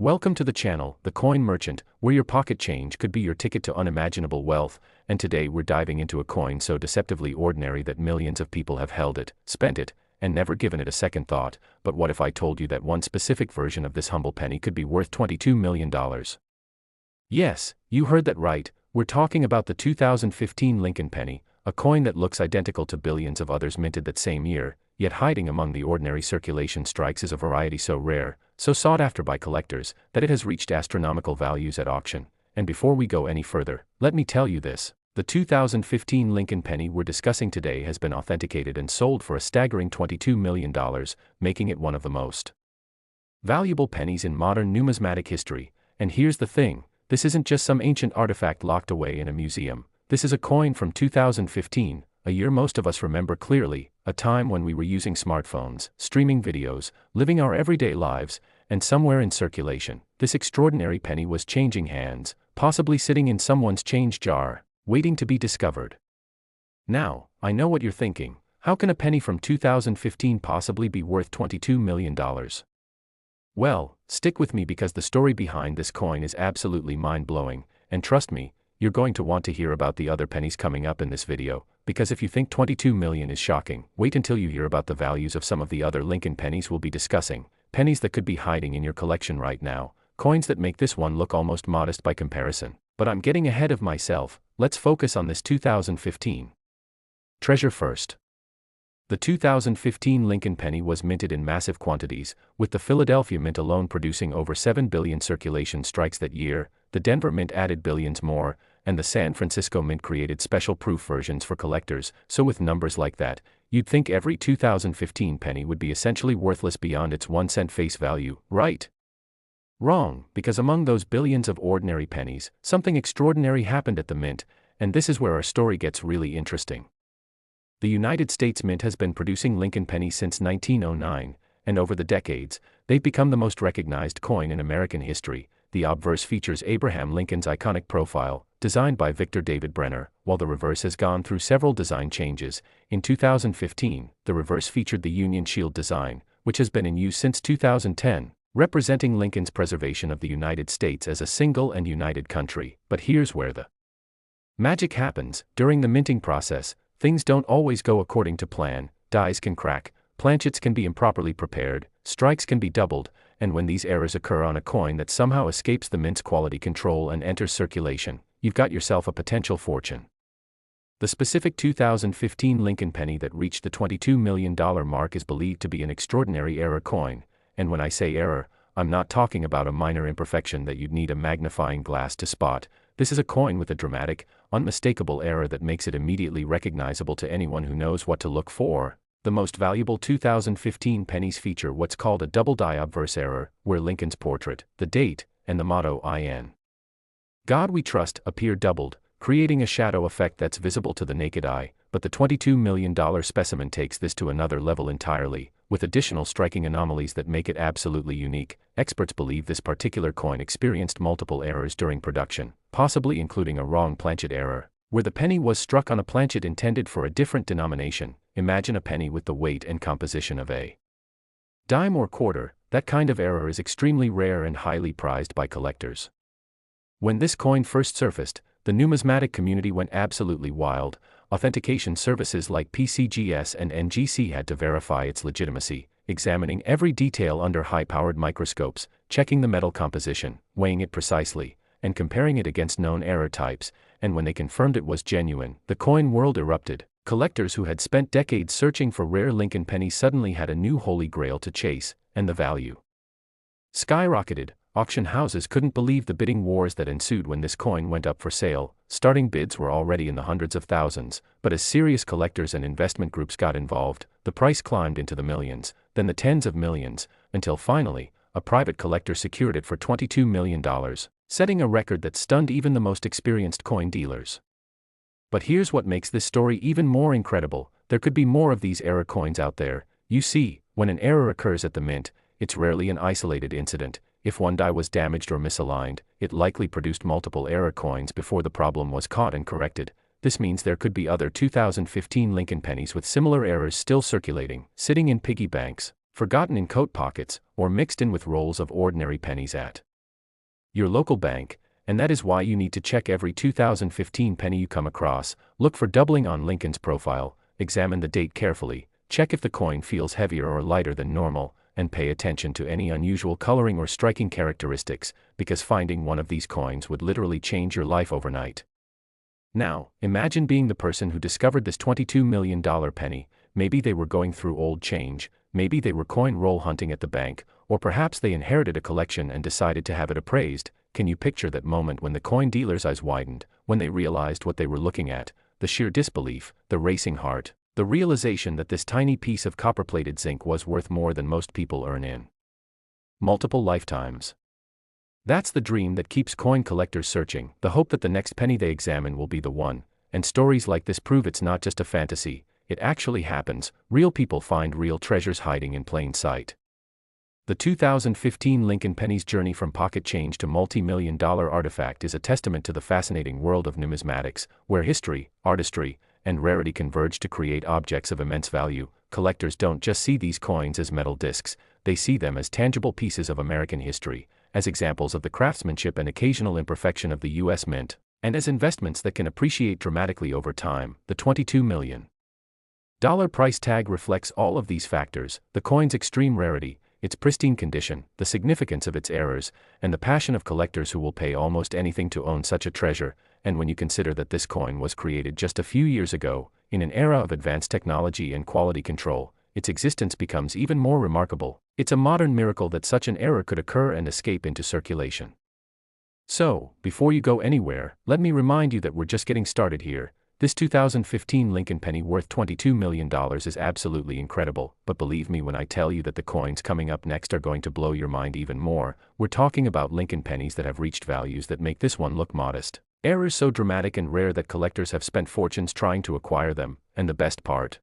Welcome to the channel, The Coin Merchant, where your pocket change could be your ticket to unimaginable wealth, and today we're diving into a coin so deceptively ordinary that millions of people have held it, spent it, and never given it a second thought. But what if I told you that one specific version of this humble penny could be worth $22 million? Yes, you heard that right, we're talking about the 2015 Lincoln penny, a coin that looks identical to billions of others minted that same year, yet hiding among the ordinary circulation strikes is a variety so rare, so sought after by collectors, that it has reached astronomical values at auction. And before we go any further, let me tell you this: the 2015 Lincoln penny we're discussing today has been authenticated and sold for a staggering $22 million, making it one of the most valuable pennies in modern numismatic history. And here's the thing, this isn't just some ancient artifact locked away in a museum. This is a coin from 2015, a year most of us remember clearly, a time when we were using smartphones, streaming videos, living our everyday lives, and somewhere in circulation, this extraordinary penny was changing hands, possibly sitting in someone's change jar, waiting to be discovered. Now, I know what you're thinking: how can a penny from 2015 possibly be worth $22 million? Well, stick with me because the story behind this coin is absolutely mind-blowing, and trust me, you're going to want to hear about the other pennies coming up in this video, because if you think 22 million is shocking, wait until you hear about the values of some of the other Lincoln pennies we'll be discussing, pennies that could be hiding in your collection right now, coins that make this one look almost modest by comparison. But I'm getting ahead of myself, let's focus on this 2015 treasure first. The 2015 Lincoln penny was minted in massive quantities, with the Philadelphia Mint alone producing over 7 billion circulation strikes that year. The Denver Mint added billions more, and the San Francisco Mint created special proof versions for collectors. So with numbers like that, you'd think every 2015 penny would be essentially worthless beyond its 1 cent face value, right? Wrong, because among those billions of ordinary pennies, something extraordinary happened at the Mint, and this is where our story gets really interesting. The United States Mint has been producing Lincoln pennies since 1909, and over the decades, they've become the most recognized coin in American history. The obverse features Abraham Lincoln's iconic profile, designed by Victor David Brenner, while the reverse has gone through several design changes. In 2015, the reverse featured the Union Shield design, which has been in use since 2010, representing Lincoln's preservation of the United States as a single and united country. But here's where the magic happens. During the minting process, things don't always go according to plan. Dies can crack, planchets can be improperly prepared, strikes can be doubled, and when these errors occur on a coin that somehow escapes the Mint's quality control and enters circulation, you've got yourself a potential fortune. The specific 2015 Lincoln penny that reached the $22 million mark is believed to be an extraordinary error coin, and when I say error, I'm not talking about a minor imperfection that you'd need a magnifying glass to spot. This is a coin with a dramatic, unmistakable error that makes it immediately recognizable to anyone who knows what to look for. The most valuable 2015 pennies feature what's called a double-die obverse error, where Lincoln's portrait, the date, and the motto "In God We Trust" appear doubled, creating a shadow effect that's visible to the naked eye. But the $22 million specimen takes this to another level entirely, with additional striking anomalies that make it absolutely unique. Experts believe this particular coin experienced multiple errors during production, possibly including a wrong planchet error, where the penny was struck on a planchet intended for a different denomination. Imagine a penny with the weight and composition of a dime or quarter. That kind of error is extremely rare and highly prized by collectors. When this coin first surfaced, the numismatic community went absolutely wild. Authentication services like PCGS and NGC had to verify its legitimacy, examining every detail under high-powered microscopes, checking the metal composition, weighing it precisely, and comparing it against known error types. And when they confirmed it was genuine, the coin world erupted. Collectors who had spent decades searching for rare Lincoln pennies suddenly had a new holy grail to chase, and the value skyrocketed. Auction houses couldn't believe the bidding wars that ensued when this coin went up for sale. Starting bids were already in the hundreds of thousands, but as serious collectors and investment groups got involved, the price climbed into the millions, then the tens of millions, until finally, a private collector secured it for $22 million, setting a record that stunned even the most experienced coin dealers. But here's what makes this story even more incredible: there could be more of these error coins out there. You see, when an error occurs at the Mint, it's rarely an isolated incident. If one die was damaged or misaligned, it likely produced multiple error coins before the problem was caught and corrected. This means there could be other 2015 Lincoln pennies with similar errors still circulating, sitting in piggy banks, forgotten in coat pockets, or mixed in with rolls of ordinary pennies at Your local bank, and that is why you need to check every 2015 penny you come across. Look for doubling on Lincoln's profile, examine the date carefully, check if the coin feels heavier or lighter than normal, and pay attention to any unusual coloring or striking characteristics, because finding one of these coins would literally change your life overnight. Now, imagine being the person who discovered this $22 million penny. Maybe they were going through old change, maybe they were coin roll hunting at the bank, or perhaps they inherited a collection and decided to have it appraised. Can you picture that moment when the coin dealer's eyes widened, when they realized what they were looking at, the sheer disbelief, the racing heart, the realization that this tiny piece of copper-plated zinc was worth more than most people earn in multiple lifetimes? That's the dream that keeps coin collectors searching, the hope that the next penny they examine will be the one, and stories like this prove it's not just a fantasy, it actually happens. Real people find real treasures hiding in plain sight. The 2015 Lincoln penny's journey from pocket change to multi-million-dollar artifact is a testament to the fascinating world of numismatics, where history, artistry, and rarity converge to create objects of immense value. Collectors don't just see these coins as metal discs, they see them as tangible pieces of American history, as examples of the craftsmanship and occasional imperfection of the U.S. Mint, and as investments that can appreciate dramatically over time. The $22 million price tag reflects all of these factors: the coin's extreme rarity, its pristine condition, the significance of its errors, and the passion of collectors who will pay almost anything to own such a treasure. And when you consider that this coin was created just a few years ago, in an era of advanced technology and quality control, its existence becomes even more remarkable. It's a modern miracle that such an error could occur and escape into circulation. So, before you go anywhere, let me remind you that we're just getting started here. This 2015 Lincoln penny worth $22 million is absolutely incredible, but believe me when I tell you that the coins coming up next are going to blow your mind even more. We're talking about Lincoln pennies that have reached values that make this one look modest. Errors so dramatic and rare that collectors have spent fortunes trying to acquire them, and the best part,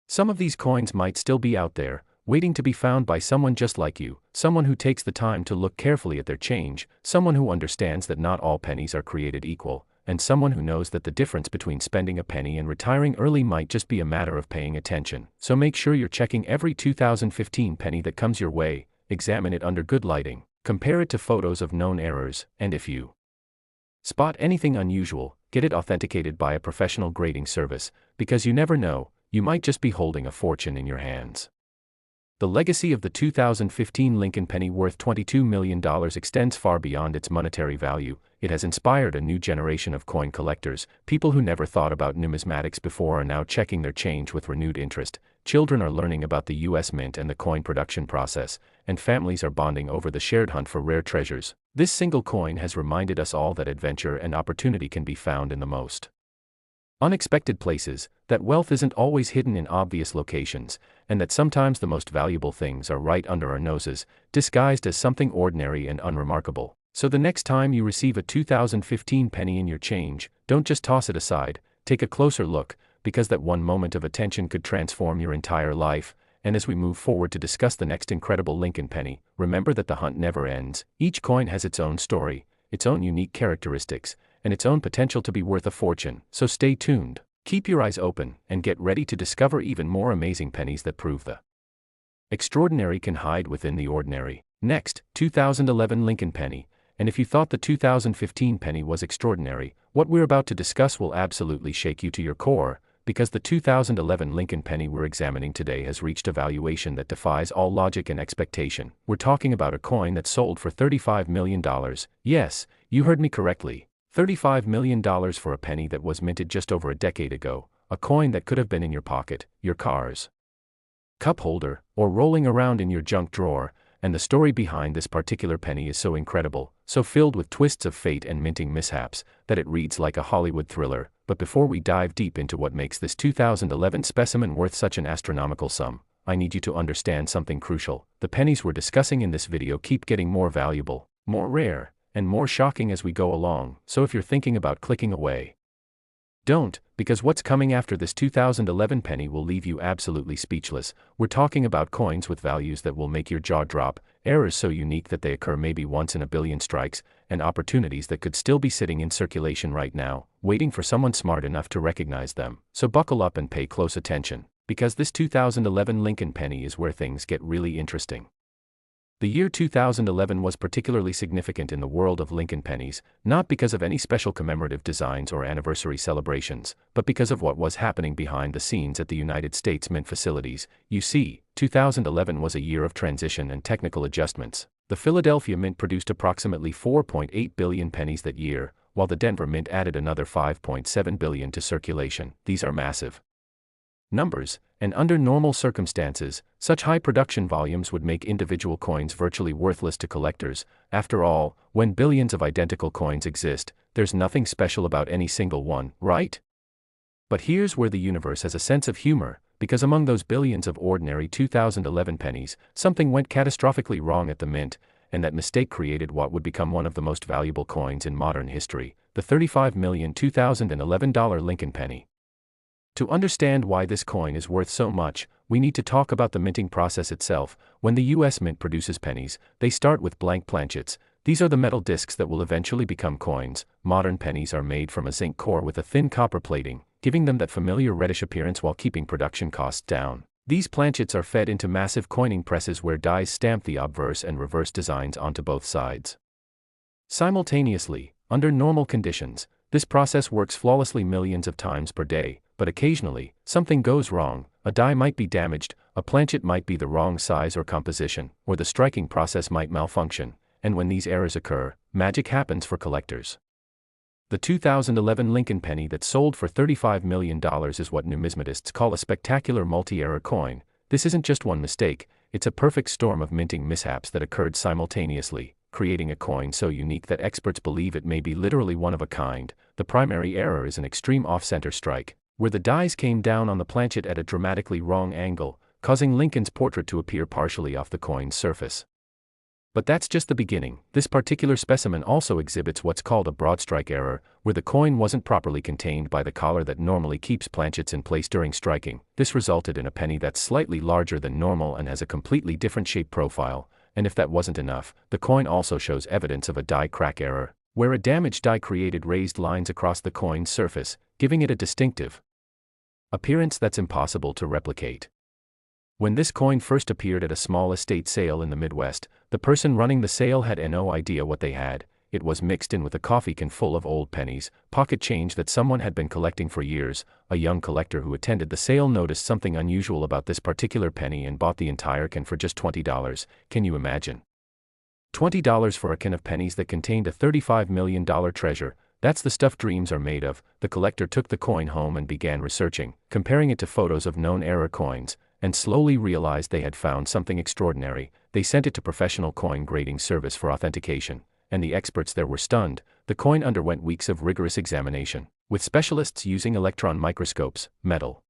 some of these coins might still be out there, waiting to be found by someone just like you, someone who takes the time to look carefully at their change, someone who understands that not all pennies are created equal, and someone who knows that the difference between spending a penny and retiring early might just be a matter of paying attention. So make sure you're checking every 2015 penny that comes your way, examine it under good lighting, compare it to photos of known errors, and if you spot anything unusual, get it authenticated by a professional grading service, because you never know, you might just be holding a fortune in your hands. The legacy of the 2015 Lincoln penny worth $22 million extends far beyond its monetary value. It has inspired a new generation of coin collectors. People who never thought about numismatics before are now checking their change with renewed interest. Children are learning about the U.S. Mint and the coin production process, and families are bonding over the shared hunt for rare treasures. This single coin has reminded us all that adventure and opportunity can be found in the most unexpected places, that wealth isn't always hidden in obvious locations, and that sometimes the most valuable things are right under our noses, disguised as something ordinary and unremarkable. So the next time you receive a 2015 penny in your change, don't just toss it aside, take a closer look, because that one moment of attention could transform your entire life. And as we move forward to discuss the next incredible Lincoln penny, remember that the hunt never ends. Each coin has its own story, its own unique characteristics, and its own potential to be worth a fortune. So stay tuned, keep your eyes open, and get ready to discover even more amazing pennies that prove the extraordinary can hide within the ordinary. Next, 2011 Lincoln penny. And if you thought the 2015 penny was extraordinary, what we're about to discuss will absolutely shake you to your core, because the 2011 Lincoln penny we're examining today has reached a valuation that defies all logic and expectation. We're talking about a coin that sold for $35 million. Yes, you heard me correctly. $35 million for a penny that was minted just over a decade ago, a coin that could have been in your pocket, your car's cup holder, or rolling around in your junk drawer. And the story behind this particular penny is so incredible, so filled with twists of fate and minting mishaps, that it reads like a Hollywood thriller. But before we dive deep into what makes this 2011 specimen worth such an astronomical sum, I need you to understand something crucial. The pennies we're discussing in this video keep getting more valuable, more rare, and more shocking as we go along. So if you're thinking about clicking away, don't, because what's coming after this 2011 penny will leave you absolutely speechless. We're talking about coins with values that will make your jaw drop, errors so unique that they occur maybe once in a billion strikes, and opportunities that could still be sitting in circulation right now, waiting for someone smart enough to recognize them. So buckle up and pay close attention, because this 2011 Lincoln penny is where things get really interesting. The year 2011 was particularly significant in the world of Lincoln pennies, not because of any special commemorative designs or anniversary celebrations, but because of what was happening behind the scenes at the United States Mint facilities. You see, 2011 was a year of transition and technical adjustments. The Philadelphia Mint produced approximately 4.8 billion pennies that year, while the Denver Mint added another 5.7 billion to circulation. These are massive numbers, and under normal circumstances, such high production volumes would make individual coins virtually worthless to collectors. After all, when billions of identical coins exist, there's nothing special about any single one, right? But here's where the universe has a sense of humor, because among those billions of ordinary 2011 pennies, something went catastrophically wrong at the mint, and that mistake created what would become one of the most valuable coins in modern history, the $35 million 2011 Lincoln penny. To understand why this coin is worth so much, we need to talk about the minting process itself. When the U.S. Mint produces pennies, they start with blank planchets. These are the metal discs that will eventually become coins. Modern pennies are made from a zinc core with a thin copper plating, giving them that familiar reddish appearance while keeping production costs down. These planchets are fed into massive coining presses where dies stamp the obverse and reverse designs onto both sides. Simultaneously, under normal conditions, this process works flawlessly millions of times per day, but occasionally, something goes wrong. A die might be damaged, a planchet might be the wrong size or composition, or the striking process might malfunction, and when these errors occur, magic happens for collectors. The 2011 Lincoln penny that sold for $35 million is what numismatists call a spectacular multi-error coin. This isn't just one mistake, it's a perfect storm of minting mishaps that occurred simultaneously, creating a coin so unique that experts believe it may be literally one of a kind. The primary error is an extreme off-center strike, where the dies came down on the planchet at a dramatically wrong angle, causing Lincoln's portrait to appear partially off the coin's surface. But that's just the beginning. This particular specimen also exhibits what's called a broadstrike error, where the coin wasn't properly contained by the collar that normally keeps planchets in place during striking. This resulted in a penny that's slightly larger than normal and has a completely different shape profile, and if that wasn't enough, the coin also shows evidence of a die crack error, where a damaged die created raised lines across the coin's surface, giving it a distinctive appearance that's impossible to replicate. When this coin first appeared at a small estate sale in the Midwest, the person running the sale had no idea what they had. It was mixed in with a coffee can full of old pennies, pocket change that someone had been collecting for years. A young collector who attended the sale noticed something unusual about this particular penny and bought the entire can for just $20. Can you imagine? $20 for a can of pennies that contained a $35 million treasure. That's the stuff dreams are made of. The collector took the coin home and began researching, comparing it to photos of known error coins, and slowly realized they had found something extraordinary. They sent it to professional coin grading service for authentication, and the experts there were stunned. The coin underwent weeks of rigorous examination, with specialists using electron microscopes, metal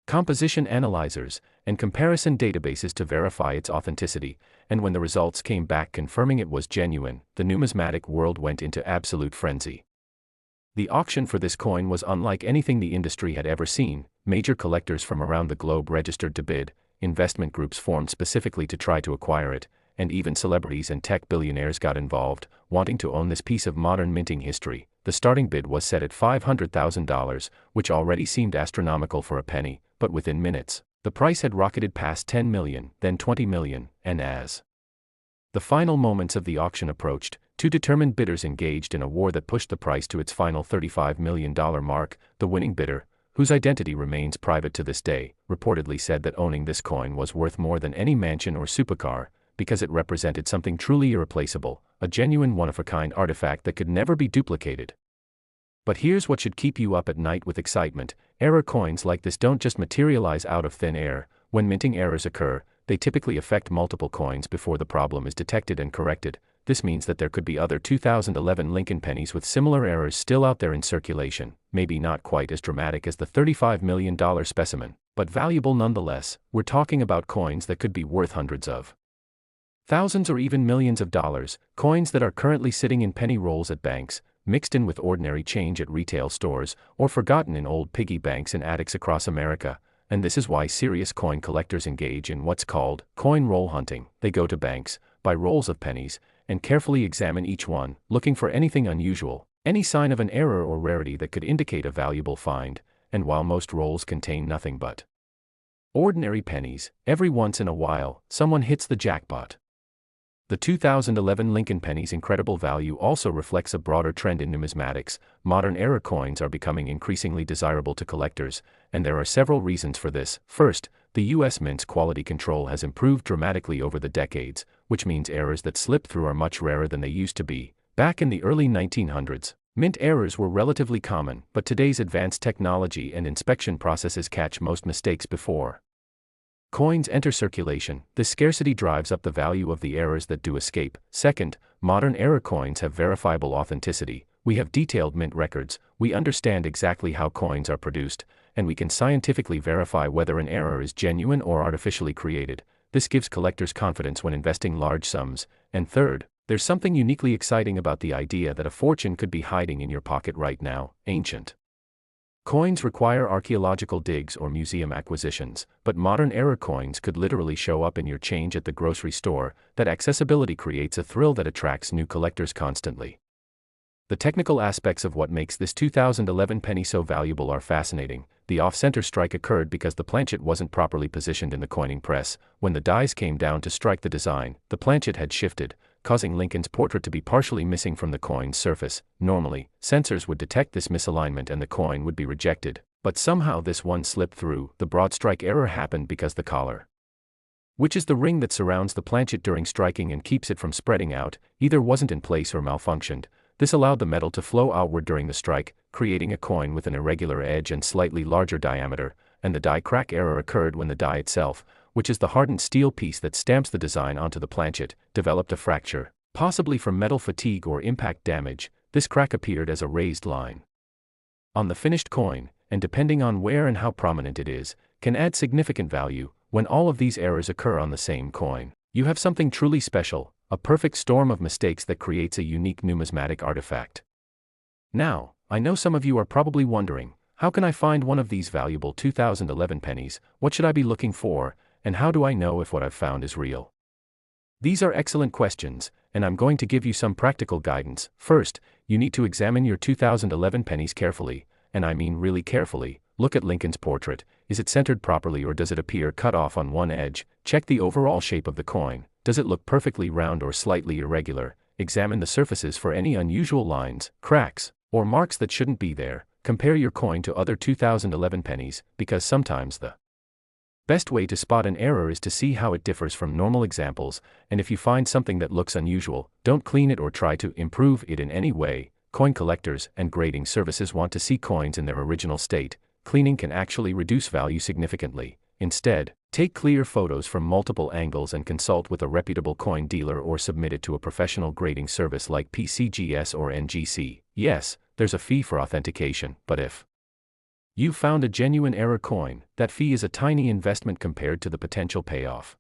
composition analyzers, and comparison databases to verify its authenticity, and when the results came back confirming it was genuine, the numismatic world went into absolute frenzy. The auction for this coin was unlike anything the industry had ever seen. Major collectors from around the globe registered to bid, investment groups formed specifically to try to acquire it, and even celebrities and tech billionaires got involved, wanting to own this piece of modern minting history. The starting bid was set at $500,000, which already seemed astronomical for a penny, but within minutes, the price had rocketed past $10 million, then $20 million, and as the final moments of the auction approached, two determined bidders engaged in a war that pushed the price to its final $35 million mark. The winning bidder, whose identity remains private to this day, reportedly said that owning this coin was worth more than any mansion or supercar, because it represented something truly irreplaceable, a genuine one-of-a-kind artifact that could never be duplicated. But here's what should keep you up at night with excitement. Error coins like this don't just materialize out of thin air. When minting errors occur, they typically affect multiple coins before the problem is detected and corrected. This means that there could be other 2011 Lincoln pennies with similar errors still out there in circulation, maybe not quite as dramatic as the $35 million specimen, but valuable nonetheless. We're talking about coins that could be worth hundreds of thousands or even millions of dollars, coins that are currently sitting in penny rolls at banks, mixed in with ordinary change at retail stores, or forgotten in old piggy banks in attics across America. And this is why serious coin collectors engage in what's called coin roll hunting. They go to banks, buy rolls of pennies, and carefully examine each one, looking for anything unusual, any sign of an error or rarity that could indicate a valuable find. And while most rolls contain nothing but ordinary pennies, every once in a while, someone hits the jackpot. The 2011 Lincoln penny's incredible value also reflects a broader trend in numismatics. Modern era coins are becoming increasingly desirable to collectors, and there are several reasons for this. First, the U.S. Mint's quality control has improved dramatically over the decades, which means errors that slip through are much rarer than they used to be. Back in the early 1900s, mint errors were relatively common, but today's advanced technology and inspection processes catch most mistakes before coins enter circulation. This scarcity drives up the value of the errors that do escape. Second, modern era coins have verifiable authenticity. We have detailed mint records, we understand exactly how coins are produced, and we can scientifically verify whether an error is genuine or artificially created. This gives collectors confidence when investing large sums. And third, there's something uniquely exciting about the idea that a fortune could be hiding in your pocket right now. Ancient coins require archaeological digs or museum acquisitions, but modern era coins could literally show up in your change at the grocery store. That accessibility creates a thrill that attracts new collectors constantly. The technical aspects of what makes this 2011 penny so valuable are fascinating. The off-center strike occurred because the planchet wasn't properly positioned in the coining press. When the dies came down to strike the design, the planchet had shifted, causing Lincoln's portrait to be partially missing from the coin's surface. Normally, sensors would detect this misalignment and the coin would be rejected, but somehow this one slipped through. The broadstrike error happened because the collar, which is the ring that surrounds the planchet during striking and keeps it from spreading out, either wasn't in place or malfunctioned. This allowed the metal to flow outward during the strike, creating a coin with an irregular edge and slightly larger diameter, and the die crack error occurred when the die itself, which is the hardened steel piece that stamps the design onto the planchet, developed a fracture, possibly from metal fatigue or impact damage. This crack appeared as a raised line on the finished coin, and depending on where and how prominent it is, can add significant value. When all of these errors occur on the same coin, you have something truly special, a perfect storm of mistakes that creates a unique numismatic artifact. Now, I know some of you are probably wondering, how can I find one of these valuable 2011 pennies? What should I be looking for? And how do I know if what I've found is real? These are excellent questions, and I'm going to give you some practical guidance. First, you need to examine your 2011 pennies carefully, and I mean really carefully. Look at Lincoln's portrait. Is it centered properly or does it appear cut off on one edge? Check the overall shape of the coin. Does it look perfectly round or slightly irregular? Examine the surfaces for any unusual lines, cracks, or marks that shouldn't be there. Compare your coin to other 2011 pennies, because sometimes the best way to spot an error is to see how it differs from normal examples, and if you find something that looks unusual, don't clean it or try to improve it in any way. Coin collectors and grading services want to see coins in their original state. Cleaning can actually reduce value significantly. Instead, take clear photos from multiple angles and consult with a reputable coin dealer or submit it to a professional grading service like PCGS or NGC. Yes, there's a fee for authentication, but if you found a genuine error coin, that fee is a tiny investment compared to the potential payoff.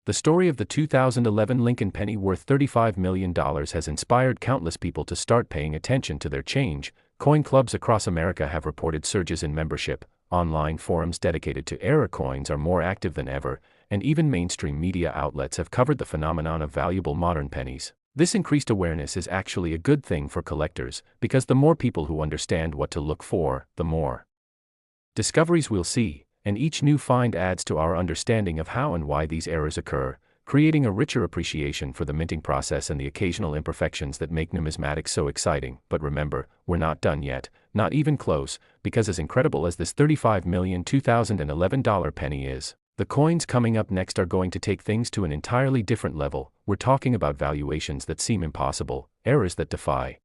The story of the 2011 Lincoln penny worth $35 million has inspired countless people to start paying attention to their change. Coin clubs across America have reported surges in membership. Online forums dedicated to error coins are more active than ever, and even mainstream media outlets have covered the phenomenon of valuable modern pennies. This increased awareness is actually a good thing for collectors, because the more people who understand what to look for, the more discoveries we'll see, and each new find adds to our understanding of how and why these errors occur, creating a richer appreciation for the minting process and the occasional imperfections that make numismatics so exciting. But remember, we're not done yet, not even close, because as incredible as this $35 million 2011 penny is, the coins coming up next are going to take things to an entirely different level. We're talking about valuations that seem impossible, errors that defy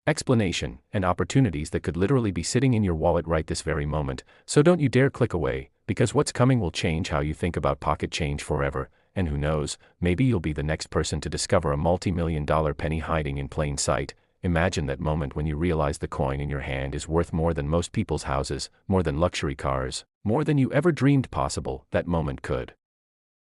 explanation, and opportunities that could literally be sitting in your wallet right this very moment. So don't you dare click away, because what's coming will change how you think about pocket change forever. And who knows, maybe you'll be the next person to discover a multi-million-dollar penny hiding in plain sight. Imagine that moment when you realize the coin in your hand is worth more than most people's houses, more than luxury cars, more than you ever dreamed possible. That moment could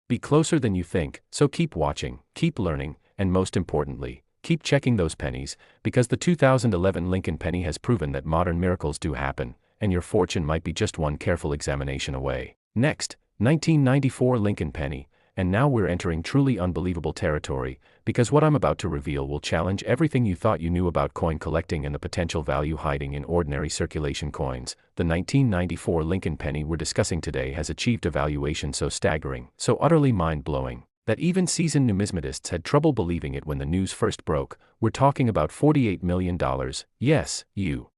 be closer than you think. So keep watching, keep learning, and most importantly, keep checking those pennies, because the 2011 Lincoln penny has proven that modern miracles do happen, and your fortune might be just one careful examination away. Next, 1994 Lincoln penny. And now we're entering truly unbelievable territory, because what I'm about to reveal will challenge everything you thought you knew about coin collecting and the potential value hiding in ordinary circulation coins. The 1994 Lincoln penny we're discussing today has achieved a valuation so staggering, so utterly mind-blowing, that even seasoned numismatists had trouble believing it when the news first broke. We're talking about $48 million. Yes, you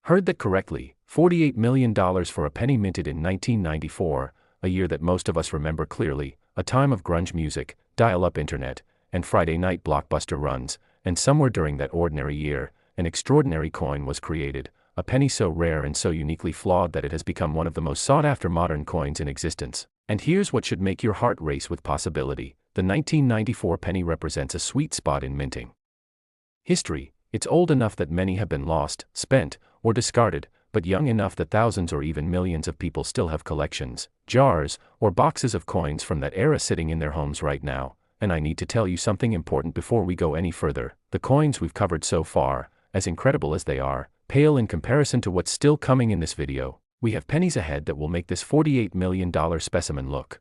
heard that correctly, $48 million for a penny minted in 1994, a year that most of us remember clearly, a time of grunge music, dial-up internet, and Friday night blockbuster runs, and somewhere during that ordinary year, an extraordinary coin was created, a penny so rare and so uniquely flawed that it has become one of the most sought-after modern coins in existence. And here's what should make your heart race with possibility: the 1994 penny represents a sweet spot in minting history. It's old enough that many have been lost, spent, or discarded, but young enough that thousands or even millions of people still have collections, jars, or boxes of coins from that era sitting in their homes right now. And I need to tell you something important before we go any further: the coins we've covered so far, as incredible as they are, pale in comparison to what's still coming in this video. We have pennies ahead that will make this $48 million specimen look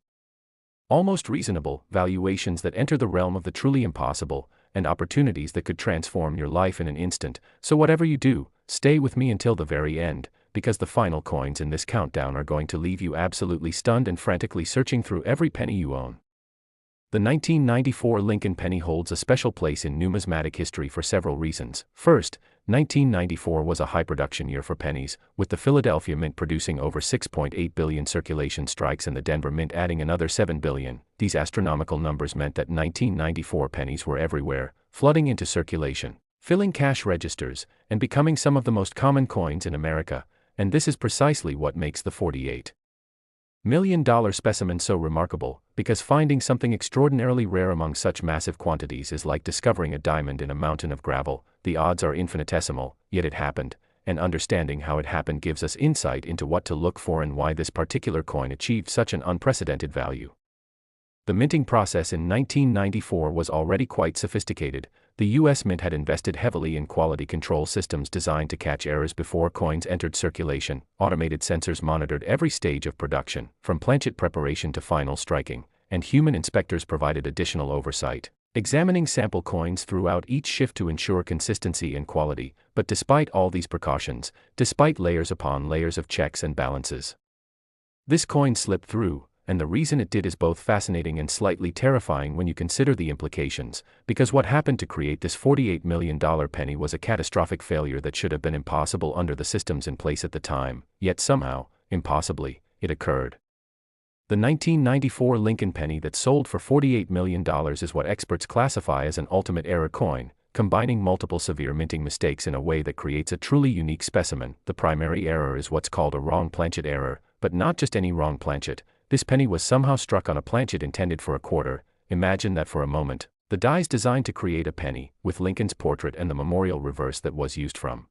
almost reasonable, valuations that enter the realm of the truly impossible, and opportunities that could transform your life in an instant. So whatever you do, stay with me until the very end, because the final coins in this countdown are going to leave you absolutely stunned and frantically searching through every penny you own. The 1994 Lincoln penny holds a special place in numismatic history for several reasons. First, 1994 was a high-production year for pennies, with the Philadelphia Mint producing over 6.8 billion circulation strikes and the Denver Mint adding another 7 billion. These astronomical numbers meant that 1994 pennies were everywhere, flooding into circulation, filling cash registers, and becoming some of the most common coins in America. And this is precisely what makes the $48 million specimen so remarkable, because finding something extraordinarily rare among such massive quantities is like discovering a diamond in a mountain of gravel. The odds are infinitesimal, yet it happened, and understanding how it happened gives us insight into what to look for and why this particular coin achieved such an unprecedented value. The minting process in 1994 was already quite sophisticated. The U.S. Mint had invested heavily in quality control systems designed to catch errors before coins entered circulation. Automated sensors monitored every stage of production, from planchet preparation to final striking, and human inspectors provided additional oversight, examining sample coins throughout each shift to ensure consistency and quality. But despite all these precautions, despite layers upon layers of checks and balances, this coin slipped through. And the reason it did is both fascinating and slightly terrifying when you consider the implications, because what happened to create this $48 million penny was a catastrophic failure that should have been impossible under the systems in place at the time, yet somehow, impossibly, it occurred. The 1994 Lincoln penny that sold for $48 million is what experts classify as an ultimate error coin, combining multiple severe minting mistakes in a way that creates a truly unique specimen. The primary error is what's called a wrong planchet error, but not just any wrong planchet. This penny was somehow struck on a planchet intended for a quarter. Imagine that for a moment. The dies designed to create a penny, with Lincoln's portrait and the memorial reverse that was used from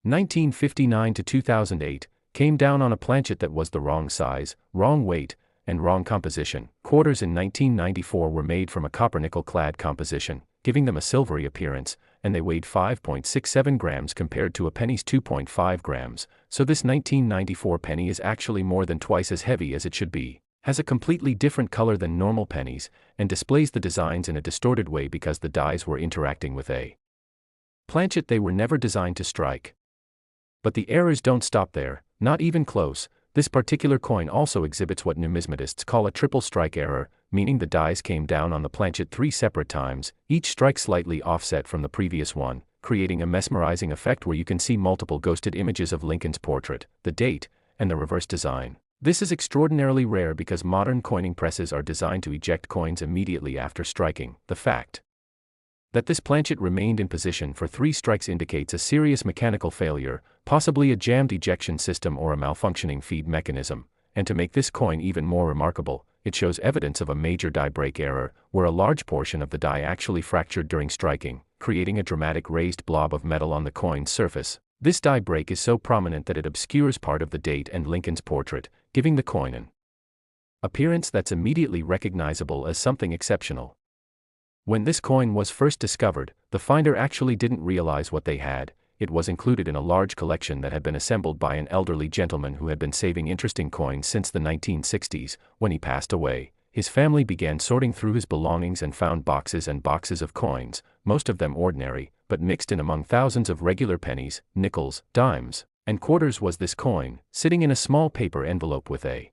1959 to 2008, came down on a planchet that was the wrong size, wrong weight, and wrong composition. Quarters in 1994 were made from a copper-nickel-clad composition, giving them a silvery appearance, and they weighed 5.67 grams compared to a penny's 2.5 grams, so this 1994 penny is actually more than twice as heavy as it should be, has a completely different color than normal pennies, and displays the designs in a distorted way because the dies were interacting with a planchet they were never designed to strike. But the errors don't stop there, not even close. This particular coin also exhibits what numismatists call a triple strike error, meaning the dies came down on the planchet 3 separate times, each strike slightly offset from the previous one, creating a mesmerizing effect where you can see multiple ghosted images of Lincoln's portrait, the date, and the reverse design. This is extraordinarily rare because modern coining presses are designed to eject coins immediately after striking. The fact that this planchet remained in position for 3 strikes indicates a serious mechanical failure, possibly a jammed ejection system or a malfunctioning feed mechanism. And to make this coin even more remarkable, it shows evidence of a major die break error, where a large portion of the die actually fractured during striking, creating a dramatic raised blob of metal on the coin's surface. This die break is so prominent that it obscures part of the date and Lincoln's portrait, giving the coin an appearance that's immediately recognizable as something exceptional. When this coin was first discovered, the finder actually didn't realize what they had. It was included in a large collection that had been assembled by an elderly gentleman who had been saving interesting coins since the 1960s. When he passed away, his family began sorting through his belongings and found boxes and boxes of coins, most of them ordinary, but mixed in among thousands of regular pennies, nickels, dimes, and quarters was this coin, sitting in a small paper envelope with a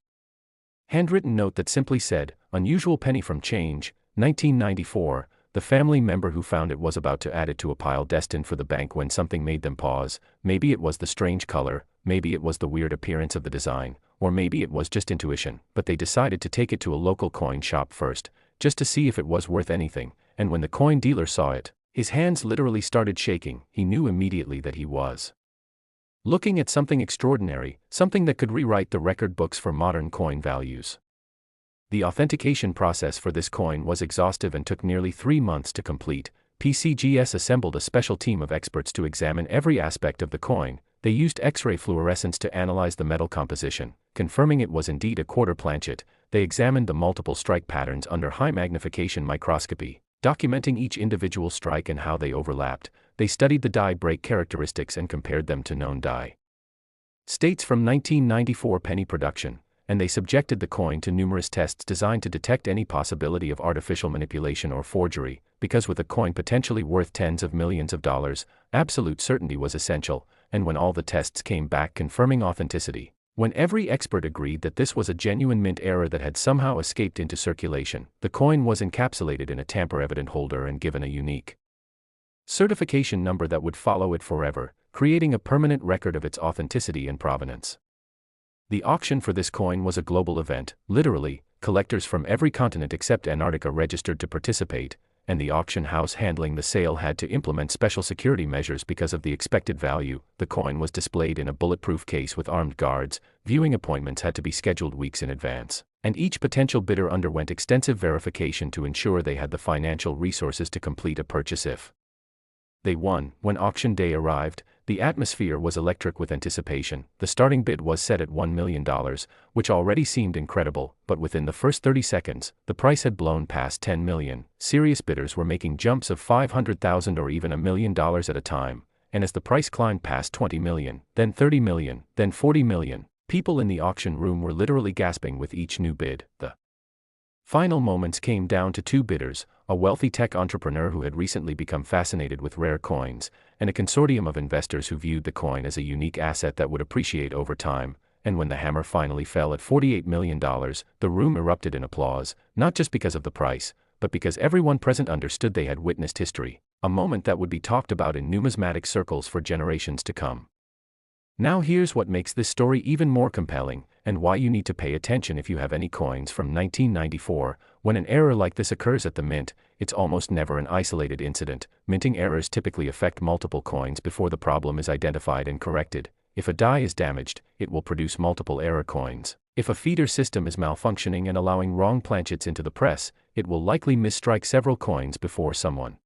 Handwritten note that simply said, "Unusual penny from change, 1994, the family member who found it was about to add it to a pile destined for the bank when something made them pause. Maybe it was the strange color, maybe it was the weird appearance of the design, or maybe it was just intuition, but they decided to take it to a local coin shop first, just to see if it was worth anything, and when the coin dealer saw it, his hands literally started shaking. He knew immediately that he was looking at something extraordinary, something that could rewrite the record books for modern coin values." The authentication process for this coin was exhaustive and took nearly 3 months to complete. PCGS assembled a special team of experts to examine every aspect of the coin. They used X-ray fluorescence to analyze the metal composition, confirming it was indeed a quarter planchet. They examined the multiple strike patterns under high magnification microscopy, documenting each individual strike and how they overlapped. They studied the die break characteristics and compared them to known die states from 1994 penny production, and they subjected the coin to numerous tests designed to detect any possibility of artificial manipulation or forgery, because with a coin potentially worth tens of millions of dollars, absolute certainty was essential. And when all the tests came back confirming authenticity, when every expert agreed that this was a genuine mint error that had somehow escaped into circulation, the coin was encapsulated in a tamper-evident holder and given a unique certification number that would follow it forever, creating a permanent record of its authenticity and provenance. The auction for this coin was a global event. Literally, collectors from every continent except Antarctica registered to participate, and the auction house handling the sale had to implement special security measures because of the expected value. The coin was displayed in a bulletproof case with armed guards. Viewing appointments had to be scheduled weeks in advance, and each potential bidder underwent extensive verification to ensure they had the financial resources to complete a purchase if they won. When auction day arrived, the atmosphere was electric with anticipation. The starting bid was set at $1 million, which already seemed incredible, but within the first 30 seconds, the price had blown past $10 million. Serious bidders were making jumps of $500,000 or even $1 million at a time, and as the price climbed past $20 million, then $30 million, then $40 million, people in the auction room were literally gasping with each new bid. The final moments came down to 2 bidders, a wealthy tech entrepreneur who had recently become fascinated with rare coins, and a consortium of investors who viewed the coin as a unique asset that would appreciate over time. And when the hammer finally fell at $48 million, the room erupted in applause, not just because of the price, but because everyone present understood they had witnessed history, a moment that would be talked about in numismatic circles for generations to come. Now here's what makes this story even more compelling, and why you need to pay attention if you have any coins from 1994. When an error like this occurs at the mint, it's almost never an isolated incident. Minting errors typically affect multiple coins before the problem is identified and corrected. If a die is damaged, it will produce multiple error coins. If a feeder system is malfunctioning and allowing wrong planchets into the press, it will likely misstrike several coins before someone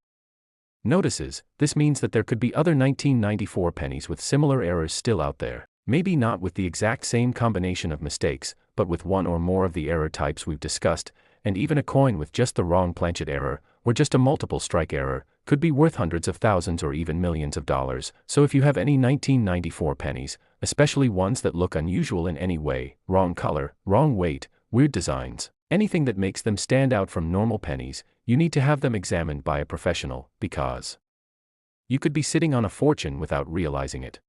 notices. This means that there could be other 1994 pennies with similar errors still out there. Maybe not with the exact same combination of mistakes, but with one or more of the error types we've discussed, and even a coin with just the wrong planchet error, or just a multiple strike error, could be worth hundreds of thousands or even millions of dollars. So if you have any 1994 pennies, especially ones that look unusual in any way, wrong color, wrong weight, weird designs, anything that makes them stand out from normal pennies, you need to have them examined by a professional, because you could be sitting on a fortune without realizing it.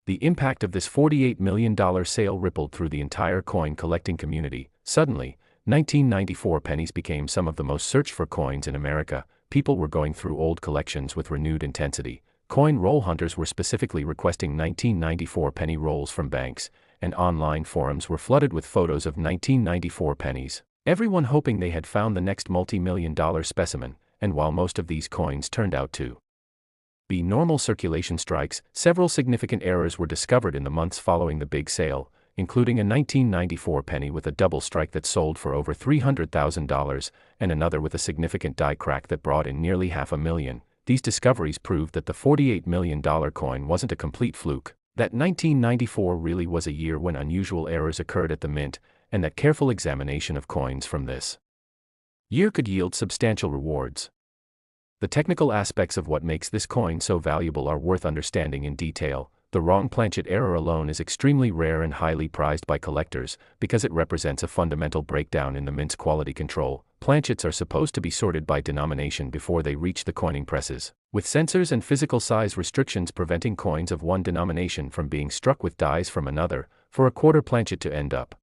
The impact of this $48 million sale rippled through the entire coin collecting community. Suddenly, 1994 pennies became some of the most searched for coins in America. People were going through old collections with renewed intensity. Coin roll hunters were specifically requesting 1994 penny rolls from banks, and online forums were flooded with photos of 1994 pennies, everyone hoping they had found the next multi-million-dollar specimen. And while most of these coins turned out to be normal circulation strikes, several significant errors were discovered in the months following the big sale, including a 1994 penny with a double strike that sold for over $300,000, and another with a significant die crack that brought in nearly $500,000. These discoveries proved that the $48 million coin wasn't a complete fluke, that 1994 really was a year when unusual errors occurred at the mint, and that careful examination of coins from this year could yield substantial rewards. The technical aspects of what makes this coin so valuable are worth understanding in detail. The wrong planchet error alone is extremely rare and highly prized by collectors, because it represents a fundamental breakdown in the mint's quality control. Planchets are supposed to be sorted by denomination before they reach the coining presses, with sensors and physical size restrictions preventing coins of one denomination from being struck with dies from another. For a quarter planchet to end up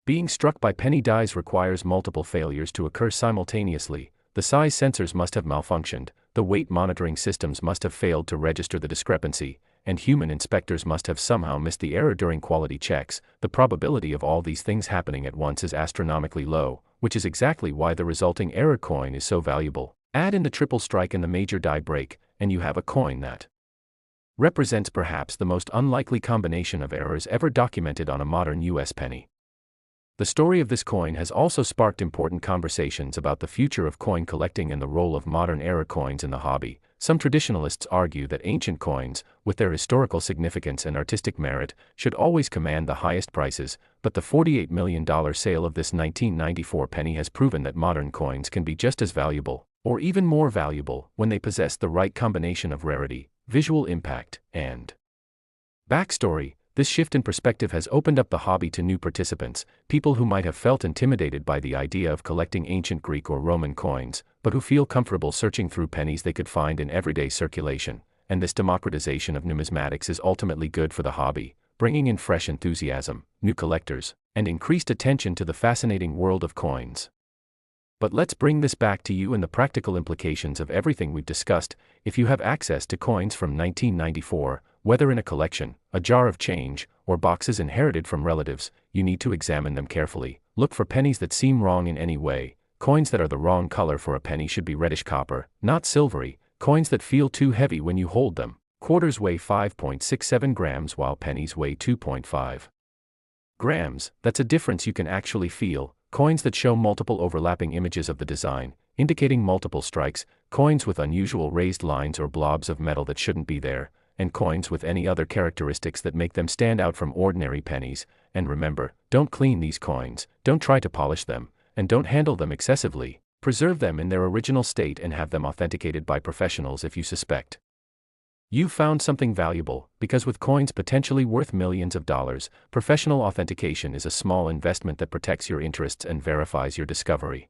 Being struck by penny dies requires multiple failures to occur simultaneously. The size sensors must have malfunctioned, the weight monitoring systems must have failed to register the discrepancy, and human inspectors must have somehow missed the error during quality checks. The probability of all these things happening at once is astronomically low, which is exactly why the resulting error coin is so valuable. Add in the triple strike and the major die break, and you have a coin that represents perhaps the most unlikely combination of errors ever documented on a modern US penny. The story of this coin has also sparked important conversations about the future of coin collecting and the role of modern error coins in the hobby. Some traditionalists argue that ancient coins, with their historical significance and artistic merit, should always command the highest prices, but the $48 million sale of this 1994 penny has proven that modern coins can be just as valuable, or even more valuable, when they possess the right combination of rarity, visual impact, and backstory. This shift in perspective has opened up the hobby to new participants, people who might have felt intimidated by the idea of collecting ancient Greek or Roman coins, but who feel comfortable searching through pennies they could find in everyday circulation. And this democratization of numismatics is ultimately good for the hobby, bringing in fresh enthusiasm, new collectors, and increased attention to the fascinating world of coins. But let's bring this back to you and the practical implications of everything we've discussed. If you have access to coins from 1994, whether in a collection, a jar of change, or boxes inherited from relatives, you need to examine them carefully. Look for pennies that seem wrong in any way. Coins that are the wrong color for a penny should be reddish copper, not silvery. Coins that feel too heavy when you hold them. Quarters weigh 5.67 grams while pennies weigh 2.5 grams. That's a difference you can actually feel. Coins that show multiple overlapping images of the design, indicating multiple strikes. Coins with unusual raised lines or blobs of metal that shouldn't be there, and coins with any other characteristics that make them stand out from ordinary pennies. And remember, don't clean these coins, don't try to polish them, and don't handle them excessively. Preserve them in their original state and have them authenticated by professionals if you suspect you found something valuable, because with coins potentially worth millions of dollars, professional authentication is a small investment that protects your interests and verifies your discovery.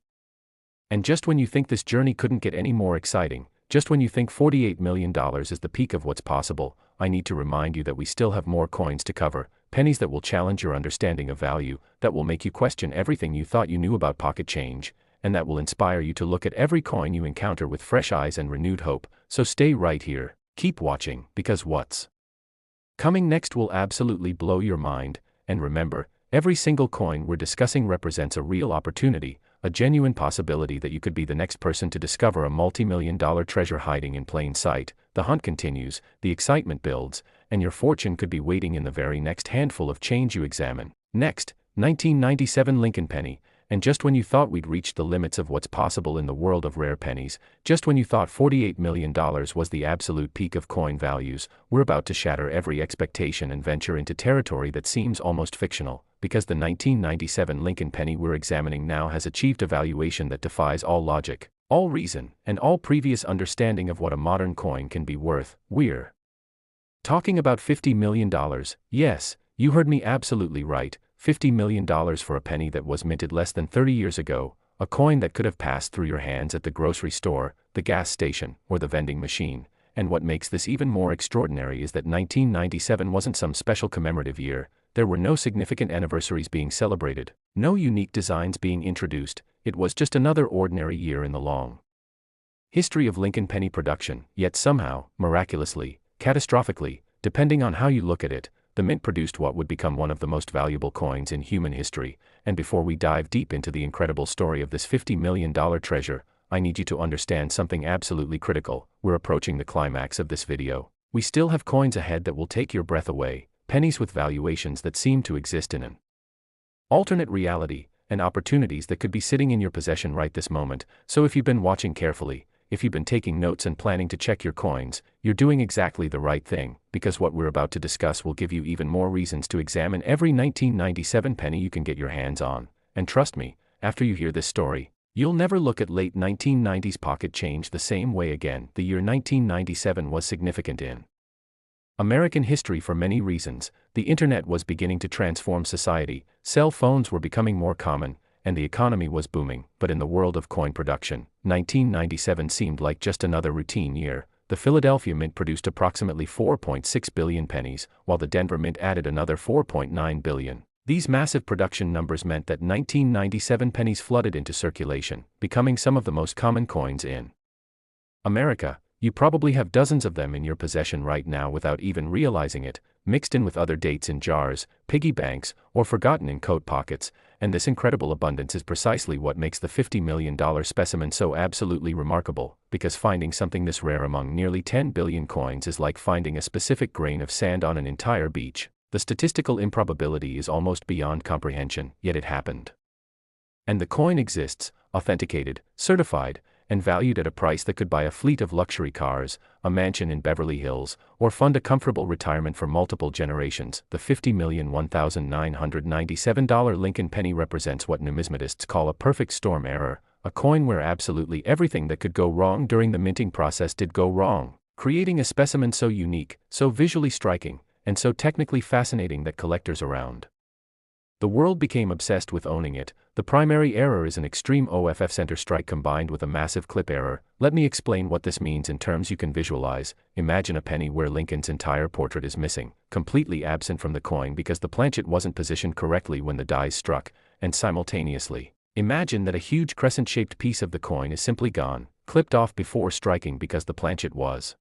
And just when you think this journey couldn't get any more exciting, just when you think $48 million is the peak of what's possible, I need to remind you that we still have more coins to cover, pennies that will challenge your understanding of value, that will make you question everything you thought you knew about pocket change, and that will inspire you to look at every coin you encounter with fresh eyes and renewed hope. So stay right here, keep watching, because what's coming next will absolutely blow your mind. And remember, every single coin we're discussing represents a real opportunity, a genuine possibility that you could be the next person to discover a multi-million-dollar treasure hiding in plain sight. The hunt continues, the excitement builds, and your fortune could be waiting in the very next handful of change you examine. Next, 1997 Lincoln penny. And just when you thought we'd reached the limits of what's possible in the world of rare pennies, just when you thought $48 million was the absolute peak of coin values, we're about to shatter every expectation and venture into territory that seems almost fictional, because the 1997 Lincoln penny we're examining now has achieved a valuation that defies all logic, all reason, and all previous understanding of what a modern coin can be worth. We're talking about $50 million. Yes, you heard me absolutely right. $50 million for a penny that was minted less than 30 years ago, a coin that could have passed through your hands at the grocery store, the gas station, or the vending machine. And what makes this even more extraordinary is that 1997 wasn't some special commemorative year. There were no significant anniversaries being celebrated, no unique designs being introduced. It was just another ordinary year in the long history of Lincoln penny production. Yet somehow, miraculously, catastrophically, depending on how you look at it, the mint produced what would become one of the most valuable coins in human history. And before we dive deep into the incredible story of this $50 million treasure, I need you to understand something absolutely critical. We're approaching the climax of this video. We still have coins ahead that will take your breath away, pennies with valuations that seem to exist in an alternate reality, and opportunities that could be sitting in your possession right this moment. So if you've been watching carefully, if you've been taking notes and planning to check your coins, you're doing exactly the right thing, because what we're about to discuss will give you even more reasons to examine every 1997 penny you can get your hands on. And trust me, after you hear this story, you'll never look at late 1990s pocket change the same way again. The year 1997 was significant in American history for many reasons. The internet was beginning to transform society, cell phones were becoming more common, and the economy was booming. But in the world of coin production, 1997 seemed like just another routine year. The Philadelphia Mint produced approximately 4.6 billion pennies, while the Denver Mint added another 4.9 billion. These massive production numbers meant that 1997 pennies flooded into circulation, becoming some of the most common coins in America. You probably have dozens of them in your possession right now without even realizing it, mixed in with other dates in jars, piggy banks, or forgotten in coat pockets, and this incredible abundance is precisely what makes the $50 million specimen so absolutely remarkable, because finding something this rare among nearly 10 billion coins is like finding a specific grain of sand on an entire beach. The statistical improbability is almost beyond comprehension, yet it happened. And the coin exists, authenticated, certified, and valued at a price that could buy a fleet of luxury cars, a mansion in Beverly Hills, or fund a comfortable retirement for multiple generations. The $50,001,997 Lincoln penny represents what numismatists call a perfect storm error, a coin where absolutely everything that could go wrong during the minting process did go wrong, creating a specimen so unique, so visually striking, and so technically fascinating that collectors around the world became obsessed with owning it. The primary error is an extreme OFF center strike combined with a massive clip error. Let me explain what this means in terms you can visualize. Imagine a penny where Lincoln's entire portrait is missing, completely absent from the coin because the planchet wasn't positioned correctly when the dies struck, and simultaneously, imagine that a huge crescent-shaped piece of the coin is simply gone, clipped off before striking because the planchet was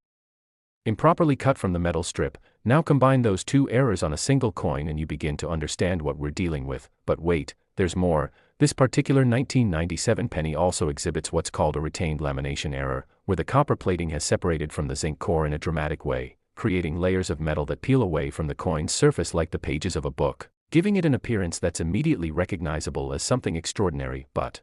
improperly cut from the metal strip. Now combine those two errors on a single coin and you begin to understand what we're dealing with. But wait, there's more. This particular 1997 penny also exhibits what's called a retained lamination error, where the copper plating has separated from the zinc core in a dramatic way, creating layers of metal that peel away from the coin's surface like the pages of a book, giving it an appearance that's immediately recognizable as something extraordinary. But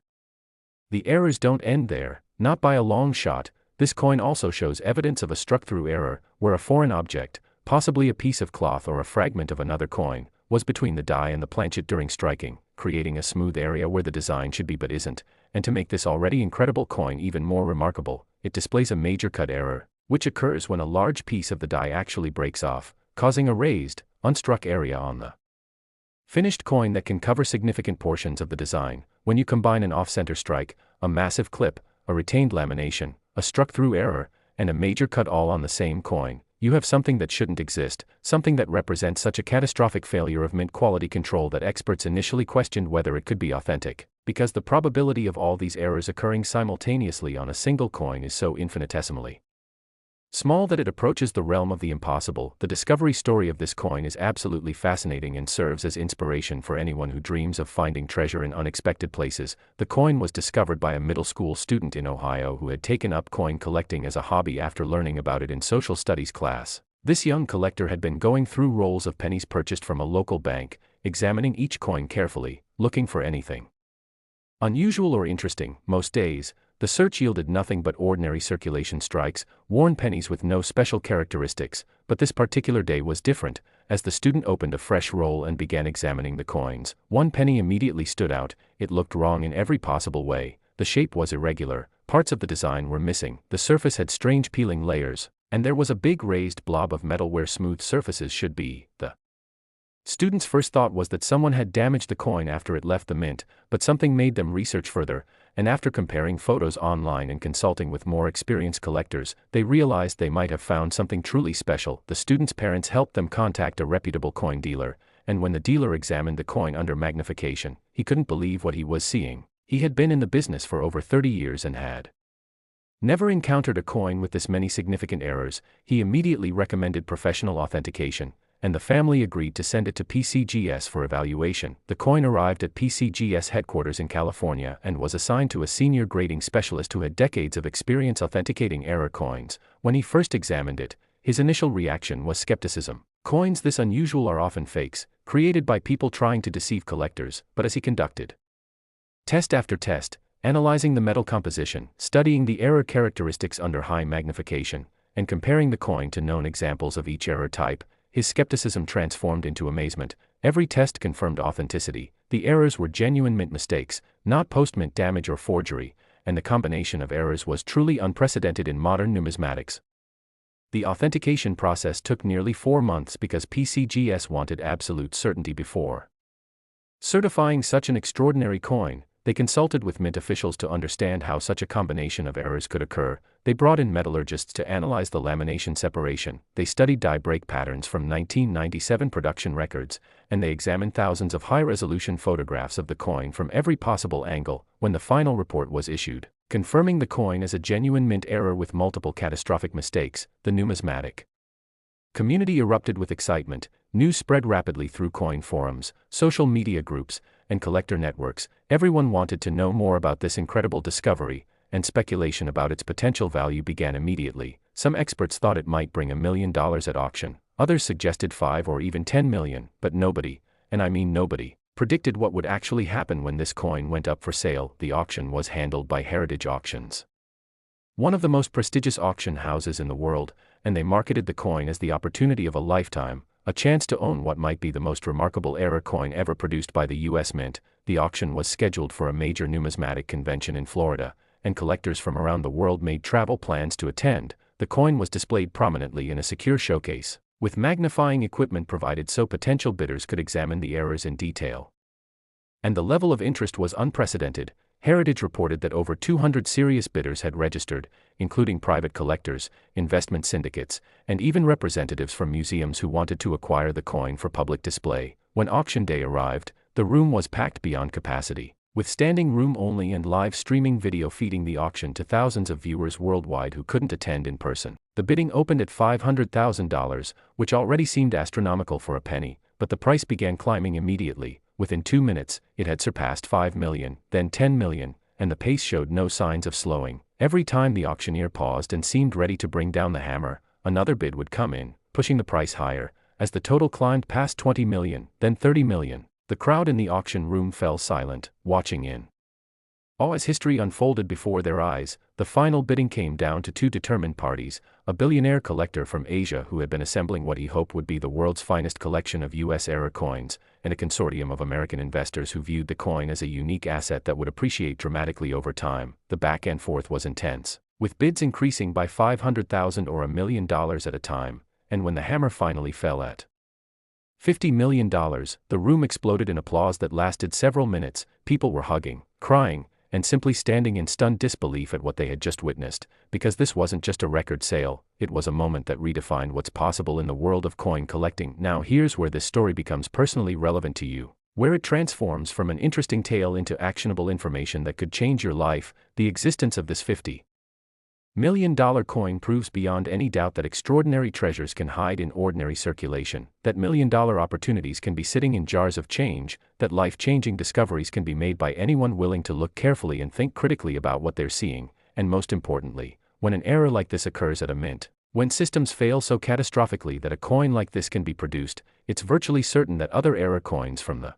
the errors don't end there, not by a long shot. This coin also shows evidence of a struck-through error, where a foreign object, possibly a piece of cloth or a fragment of another coin, was between the die and the planchet during striking, creating a smooth area where the design should be but isn't. And to make this already incredible coin even more remarkable, it displays a major cut error, which occurs when a large piece of the die actually breaks off, causing a raised, unstruck area on the finished coin that can cover significant portions of the design. When you combine an off-center strike, a massive clip, a retained lamination, a struck-through error, and a major cut all on the same coin, you have something that shouldn't exist, something that represents such a catastrophic failure of mint quality control that experts initially questioned whether it could be authentic, because the probability of all these errors occurring simultaneously on a single coin is so infinitesimally small that it approaches the realm of the impossible. The discovery story of this coin is absolutely fascinating and serves as inspiration for anyone who dreams of finding treasure in unexpected places. The coin was discovered by a middle school student in Ohio who had taken up coin collecting as a hobby after learning about it in social studies class. This young collector had been going through rolls of pennies purchased from a local bank, examining each coin carefully, looking for anything unusual or interesting. Most days, the search yielded nothing but ordinary circulation strikes, worn pennies with no special characteristics, but this particular day was different. As the student opened a fresh roll and began examining the coins, one penny immediately stood out. It looked wrong in every possible way. The shape was irregular, parts of the design were missing, the surface had strange peeling layers, and there was a big raised blob of metal where smooth surfaces should be. The student's first thought was that someone had damaged the coin after it left the mint, but something made them research further, and after comparing photos online and consulting with more experienced collectors, they realized they might have found something truly special. The student's parents helped them contact a reputable coin dealer, and when the dealer examined the coin under magnification, he couldn't believe what he was seeing. He had been in the business for over 30 years and had never encountered a coin with this many significant errors. He immediately recommended professional authentication, and the family agreed to send it to PCGS for evaluation. The coin arrived at PCGS headquarters in California and was assigned to a senior grading specialist who had decades of experience authenticating error coins. When he first examined it, his initial reaction was skepticism. Coins this unusual are often fakes, created by people trying to deceive collectors. But as he conducted test after test, analyzing the metal composition, studying the error characteristics under high magnification, and comparing the coin to known examples of each error type, his skepticism transformed into amazement. Every test confirmed authenticity. The errors were genuine mint mistakes, not post-mint damage or forgery, and the combination of errors was truly unprecedented in modern numismatics. The authentication process took nearly 4 months because PCGS wanted absolute certainty before certifying such an extraordinary coin. They consulted with mint officials to understand how such a combination of errors could occur. They brought in metallurgists to analyze the lamination separation. They studied die break patterns from 1997 production records, and they examined thousands of high-resolution photographs of the coin from every possible angle. When the final report was issued, confirming the coin as a genuine mint error with multiple catastrophic mistakes, the numismatic community erupted with excitement. News spread rapidly through coin forums, social media groups, and collector networks. Everyone wanted to know more about this incredible discovery, and speculation about its potential value began immediately. Some experts thought it might bring $1 million at auction. Others suggested 5 or even 10 million, but nobody, and I mean nobody, predicted what would actually happen when this coin went up for sale. The auction was handled by Heritage Auctions, one of the most prestigious auction houses in the world, and they marketed the coin as the opportunity of a lifetime, a chance to own what might be the most remarkable error coin ever produced by the U.S. Mint. The auction was scheduled for a major numismatic convention in Florida, and collectors from around the world made travel plans to attend. The coin was displayed prominently in a secure showcase, with magnifying equipment provided so potential bidders could examine the errors in detail. And the level of interest was unprecedented. Heritage reported that over 200 serious bidders had registered, including private collectors, investment syndicates, and even representatives from museums who wanted to acquire the coin for public display. When auction day arrived, the room was packed beyond capacity, with standing room only and live streaming video feeding the auction to thousands of viewers worldwide who couldn't attend in person. The bidding opened at $500,000, which already seemed astronomical for a penny, but the price began climbing immediately. Within 2 minutes, it had surpassed 5 million, then 10 million, and the pace showed no signs of slowing. Every time the auctioneer paused and seemed ready to bring down the hammer, another bid would come in, pushing the price higher. As the total climbed past 20 million, then 30 million, the crowd in the auction room fell silent, watching in awe as history unfolded before their eyes. The final bidding came down to 2 determined parties: a billionaire collector from Asia who had been assembling what he hoped would be the world's finest collection of U.S. error coins, and a consortium of American investors who viewed the coin as a unique asset that would appreciate dramatically over time. The back and forth was intense, with bids increasing by $500,000 or $1 million at a time, and when the hammer finally fell at $50 million, the room exploded in applause that lasted several minutes. People were hugging, crying, and simply standing in stunned disbelief at what they had just witnessed, because this wasn't just a record sale, it was a moment that redefined what's possible in the world of coin collecting. Now here's where this story becomes personally relevant to you, where it transforms from an interesting tale into actionable information that could change your life. The existence of this $50 million coin proves beyond any doubt that extraordinary treasures can hide in ordinary circulation, that $1 million opportunities can be sitting in jars of change, that life-changing discoveries can be made by anyone willing to look carefully and think critically about what they're seeing, and most importantly, when an error like this occurs at a mint, when systems fail so catastrophically that a coin like this can be produced, it's virtually certain that other error coins from the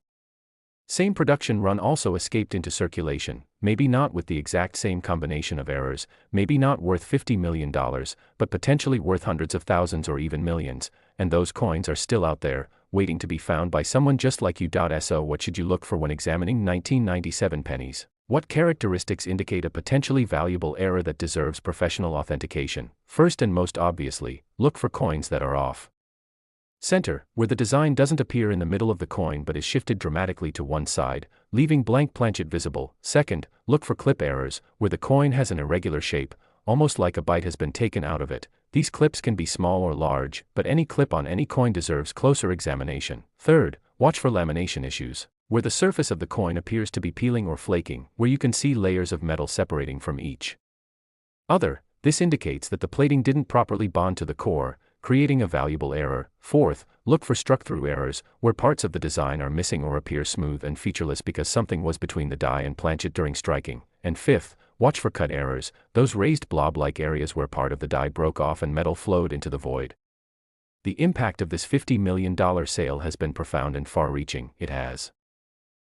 same production run also escaped into circulation, maybe not with the exact same combination of errors, maybe not worth $50 million, but potentially worth hundreds of thousands or even millions, and those coins are still out there, waiting to be found by someone just like you. So what should you look for when examining 1997 pennies? What characteristics indicate a potentially valuable error that deserves professional authentication? First and most obviously, look for coins that are off center, where the design doesn't appear in the middle of the coin but is shifted dramatically to one side, leaving blank planchet visible. Second, look for clip errors, where the coin has an irregular shape, almost like a bite has been taken out of it. These clips can be small or large, but any clip on any coin deserves closer examination. Third, watch for lamination issues, where the surface of the coin appears to be peeling or flaking, where you can see layers of metal separating from each other. This indicates that the plating didn't properly bond to the core, creating a valuable error. Fourth, look for struck-through errors, where parts of the design are missing or appear smooth and featureless because something was between the die and planchet during striking. And fifth, watch for cut errors, those raised blob-like areas where part of the die broke off and metal flowed into the void. The impact of this $50 million sale has been profound and far-reaching. It has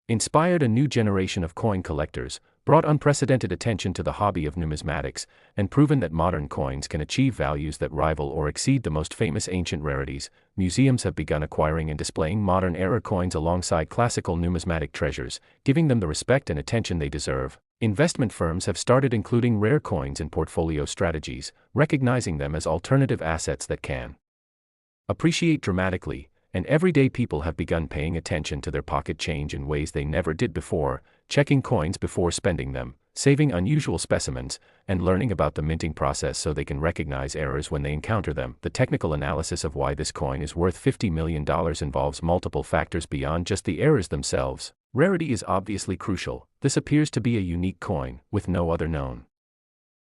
inspired a new generation of coin collectors, brought unprecedented attention to the hobby of numismatics, and proven that modern coins can achieve values that rival or exceed the most famous ancient rarities. Museums have begun acquiring and displaying modern era coins alongside classical numismatic treasures, giving them the respect and attention they deserve. Investment firms have started including rare coins in portfolio strategies, recognizing them as alternative assets that can appreciate dramatically, and everyday people have begun paying attention to their pocket change in ways they never did before. checking coins before spending them, saving unusual specimens, and learning about the minting process so they can recognize errors when they encounter them. The technical analysis of why this coin is worth $50 million involves multiple factors beyond just the errors themselves. Rarity is obviously crucial. This appears to be a unique coin, with no other known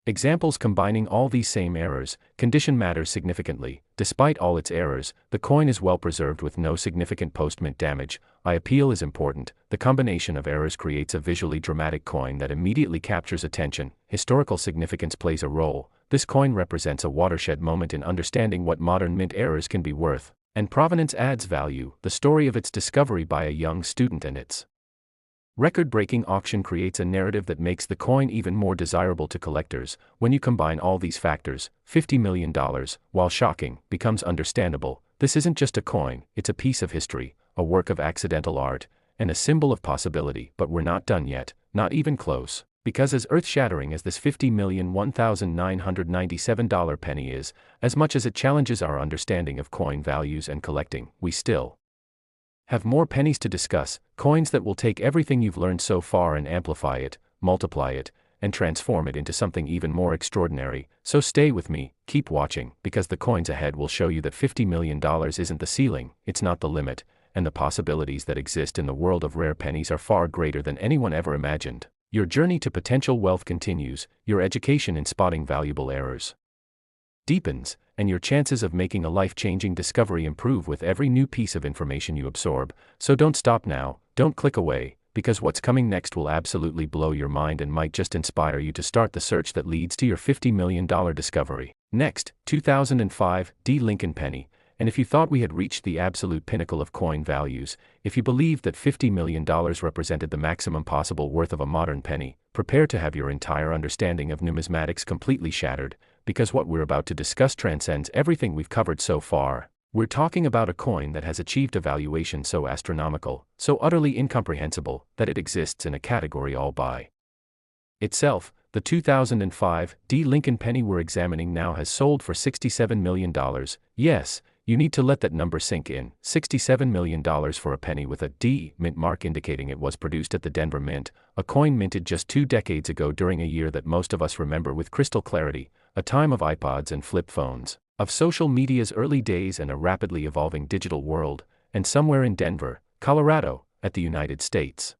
examples combining all these same errors. Condition matters significantly. Despite all its errors, the coin is well preserved with no significant post-mint damage. Appeal is important. The combination of errors creates a visually dramatic coin that immediately captures attention. Historical significance plays a role. This coin represents a watershed moment in understanding what modern mint errors can be worth. And provenance adds value. The story of its discovery by a young student and its record-breaking auction creates a narrative that makes the coin even more desirable to collectors. When you combine all these factors, $50 million, while shocking, becomes understandable. This isn't just a coin, it's a piece of history, a work of accidental art, and a symbol of possibility. But we're not done yet, not even close. Because as earth-shattering as this $50,001,997 penny is, as much as it challenges our understanding of coin values and collecting, we still have more pennies to discuss, coins that will take everything you've learned so far and amplify it, multiply it, and transform it into something even more extraordinary. So stay with me, keep watching, because the coins ahead will show you that $50 million isn't the ceiling, it's not the limit, and the possibilities that exist in the world of rare pennies are far greater than anyone ever imagined. Your journey to potential wealth continues, your education in spotting valuable errors deepens, and your chances of making a life-changing discovery improve with every new piece of information you absorb. So don't stop now, don't click away, because what's coming next will absolutely blow your mind and might just inspire you to start the search that leads to your $50 million discovery. Next, 2005 D. Lincoln penny. And if you thought we had reached the absolute pinnacle of coin values, if you believed that $50 million represented the maximum possible worth of a modern penny, prepare to have your entire understanding of numismatics completely shattered, because what we're about to discuss transcends everything we've covered so far. We're talking about a coin that has achieved a valuation so astronomical, so utterly incomprehensible, that it exists in a category all by itself. The 2005 D. Lincoln penny we're examining now has sold for $67 million. Yes, you need to let that number sink in. $67 million for a penny with a D mint mark indicating it was produced at the Denver Mint, a coin minted just 2 decades ago during a year that most of us remember with crystal clarity, a time of iPods and flip phones, of social media's early days and a rapidly evolving digital world, and somewhere in Denver, Colorado, at the United States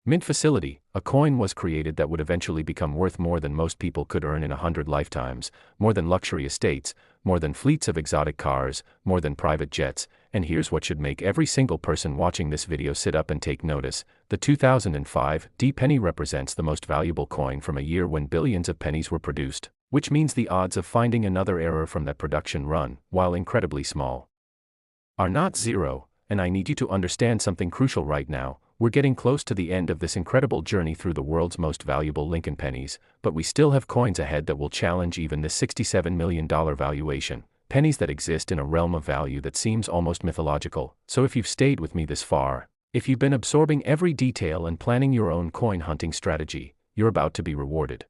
Mint facility, a coin was created that would eventually become worth more than most people could earn in 100 lifetimes, more than luxury estates, more than fleets of exotic cars, more than private jets. And here's what should make every single person watching this video sit up and take notice. The 2005 D penny represents the most valuable coin from a year when billions of pennies were produced, which means the odds of finding another error from that production run, while incredibly small, are not zero. And I need you to understand something crucial right now. We're getting close to the end of this incredible journey through the world's most valuable Lincoln pennies, but we still have coins ahead that will challenge even this $67 million valuation. Pennies that exist in a realm of value that seems almost mythological. So if you've stayed with me this far, if you've been absorbing every detail and planning your own coin hunting strategy, you're about to be rewarded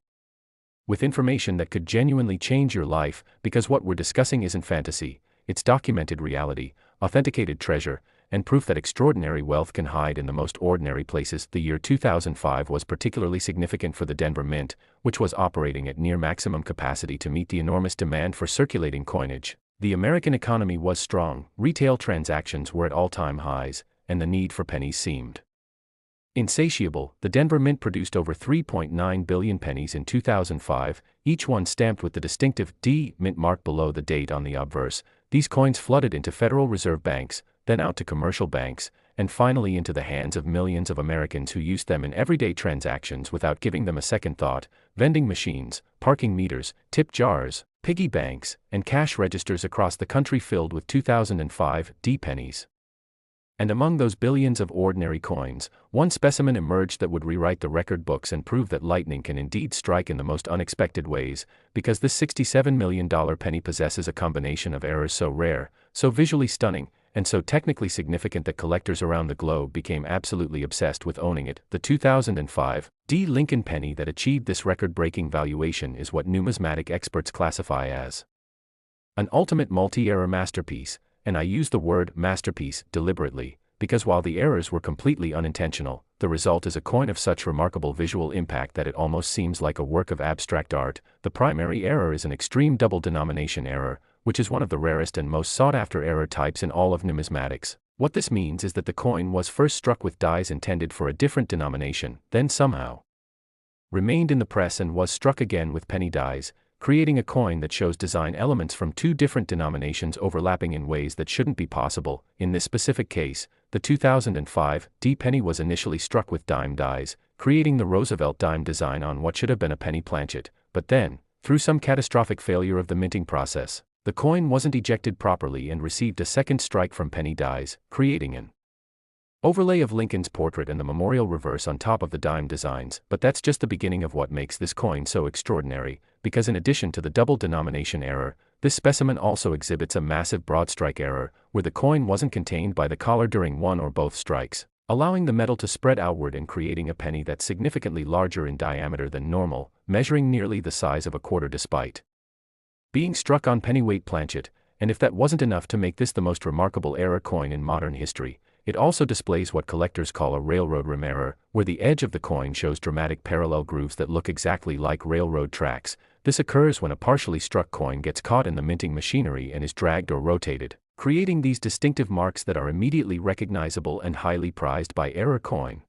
with information that could genuinely change your life, because what we're discussing isn't fantasy, it's documented reality, authenticated treasure, and proof that extraordinary wealth can hide in the most ordinary places. The year 2005 was particularly significant for the Denver Mint, which was operating at near maximum capacity to meet the enormous demand for circulating coinage. The American economy was strong, retail transactions were at all-time highs, and the need for pennies seemed insatiable. The Denver Mint produced over 3.9 billion pennies in 2005, each one stamped with the distinctive D mint mark below the date on the obverse. These coins flooded into Federal Reserve banks, then out to commercial banks, and finally into the hands of millions of Americans who used them in everyday transactions without giving them a second thought. Vending machines, parking meters, tip jars, piggy banks, and cash registers across the country filled with 2005 D pennies. And among those billions of ordinary coins, one specimen emerged that would rewrite the record books and prove that lightning can indeed strike in the most unexpected ways, because this $67 million penny possesses a combination of errors so rare, so visually stunning, and so technically significant that collectors around the globe became absolutely obsessed with owning it. The 2005 D Lincoln penny that achieved this record-breaking valuation is what numismatic experts classify as an ultimate multi-era masterpiece. And I use the word masterpiece deliberately, because while the errors were completely unintentional, the result is a coin of such remarkable visual impact that it almost seems like a work of abstract art. The primary error is an extreme double denomination error, which is one of the rarest and most sought-after error types in all of numismatics. What this means is that the coin was first struck with dies intended for a different denomination, then somehow remained in the press and was struck again with penny dies, creating a coin that shows design elements from two different denominations overlapping in ways that shouldn't be possible. In this specific case, the 2005 D penny was initially struck with dime dies, creating the Roosevelt dime design on what should have been a penny planchet, but then, through some catastrophic failure of the minting process, the coin wasn't ejected properly and received a second strike from penny dies, creating an overlay of Lincoln's portrait and the memorial reverse on top of the dime designs. But that's just the beginning of what makes this coin so extraordinary, because in addition to the double denomination error, this specimen also exhibits a massive broadstrike error, where the coin wasn't contained by the collar during one or both strikes, allowing the metal to spread outward and creating a penny that's significantly larger in diameter than normal, measuring nearly the size of a quarter despite being struck on pennyweight planchet. And if that wasn't enough to make this the most remarkable error coin in modern history, it also displays what collectors call a railroad rim error, where the edge of the coin shows dramatic parallel grooves that look exactly like railroad tracks. This occurs when a partially struck coin gets caught in the minting machinery and is dragged or rotated, creating these distinctive marks that are immediately recognizable and highly prized by error coin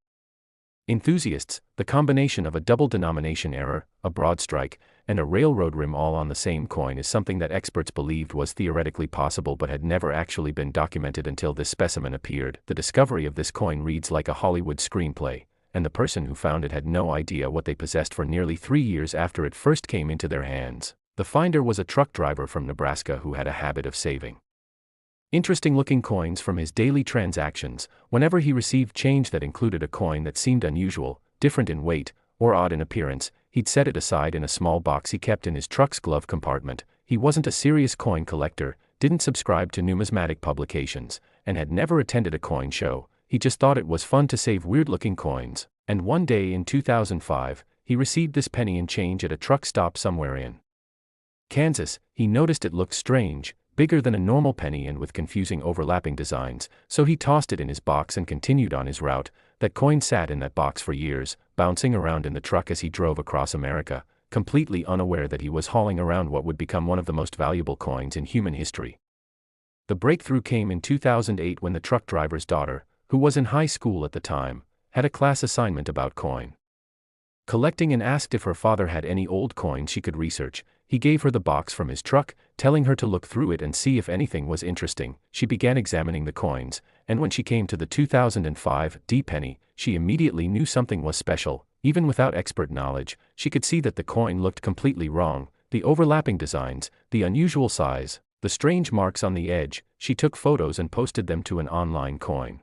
enthusiasts. The combination of a double denomination error, a broad strike, and a railroad rim all on the same coin is something that experts believed was theoretically possible but had never actually been documented until this specimen appeared. The discovery of this coin reads like a Hollywood screenplay, and the person who found it had no idea what they possessed for nearly 3 years after it first came into their hands. The finder was a truck driver from Nebraska who had a habit of saving interesting-looking coins from his daily transactions. Whenever he received change that included a coin that seemed unusual, different in weight, or odd in appearance, he'd set it aside in a small box he kept in his truck's glove compartment. He wasn't a serious coin collector, didn't subscribe to numismatic publications, and had never attended a coin show. He just thought it was fun to save weird-looking coins. And one day in 2005, he received this penny and change at a truck stop somewhere in Kansas. He noticed it looked strange, bigger than a normal penny and with confusing overlapping designs, so he tossed it in his box and continued on his route. That coin sat in that box for years, bouncing around in the truck as he drove across America, completely unaware that he was hauling around what would become one of the most valuable coins in human history. The breakthrough came in 2008 when the truck driver's daughter, who was in high school at the time, had a class assignment about coin collecting and asked if her father had any old coins she could research. He gave her the box from his truck, telling her to look through it and see if anything was interesting. She began examining the coins, and when she came to the 2005 D penny, she immediately knew something was special. Even without expert knowledge, she could see that the coin looked completely wrong. The overlapping designs, the unusual size, the strange marks on the edge. She took photos and posted them to an online coin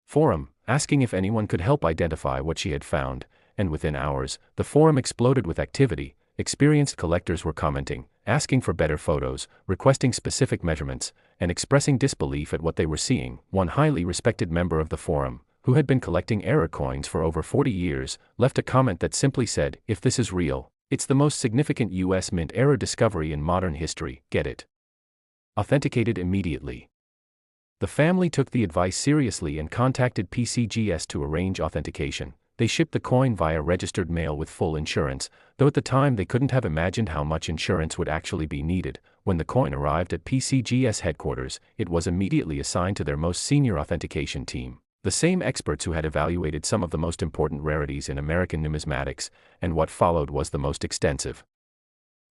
forum, asking if anyone could help identify what she had found, and within hours, the forum exploded with activity. Experienced collectors were commenting, asking for better photos, requesting specific measurements, and expressing disbelief at what they were seeing. One highly respected member of the forum, who had been collecting error coins for over 40 years, left a comment that simply said, "If this is real, it's the most significant U.S. mint error discovery in modern history. Get it authenticated immediately." The family took the advice seriously and contacted PCGS to arrange authentication. They shipped the coin via registered mail with full insurance, though at the time they couldn't have imagined how much insurance would actually be needed. When the coin arrived at PCGS headquarters, it was immediately assigned to their most senior authentication team, the same experts who had evaluated some of the most important rarities in American numismatics, and what followed was the most extensive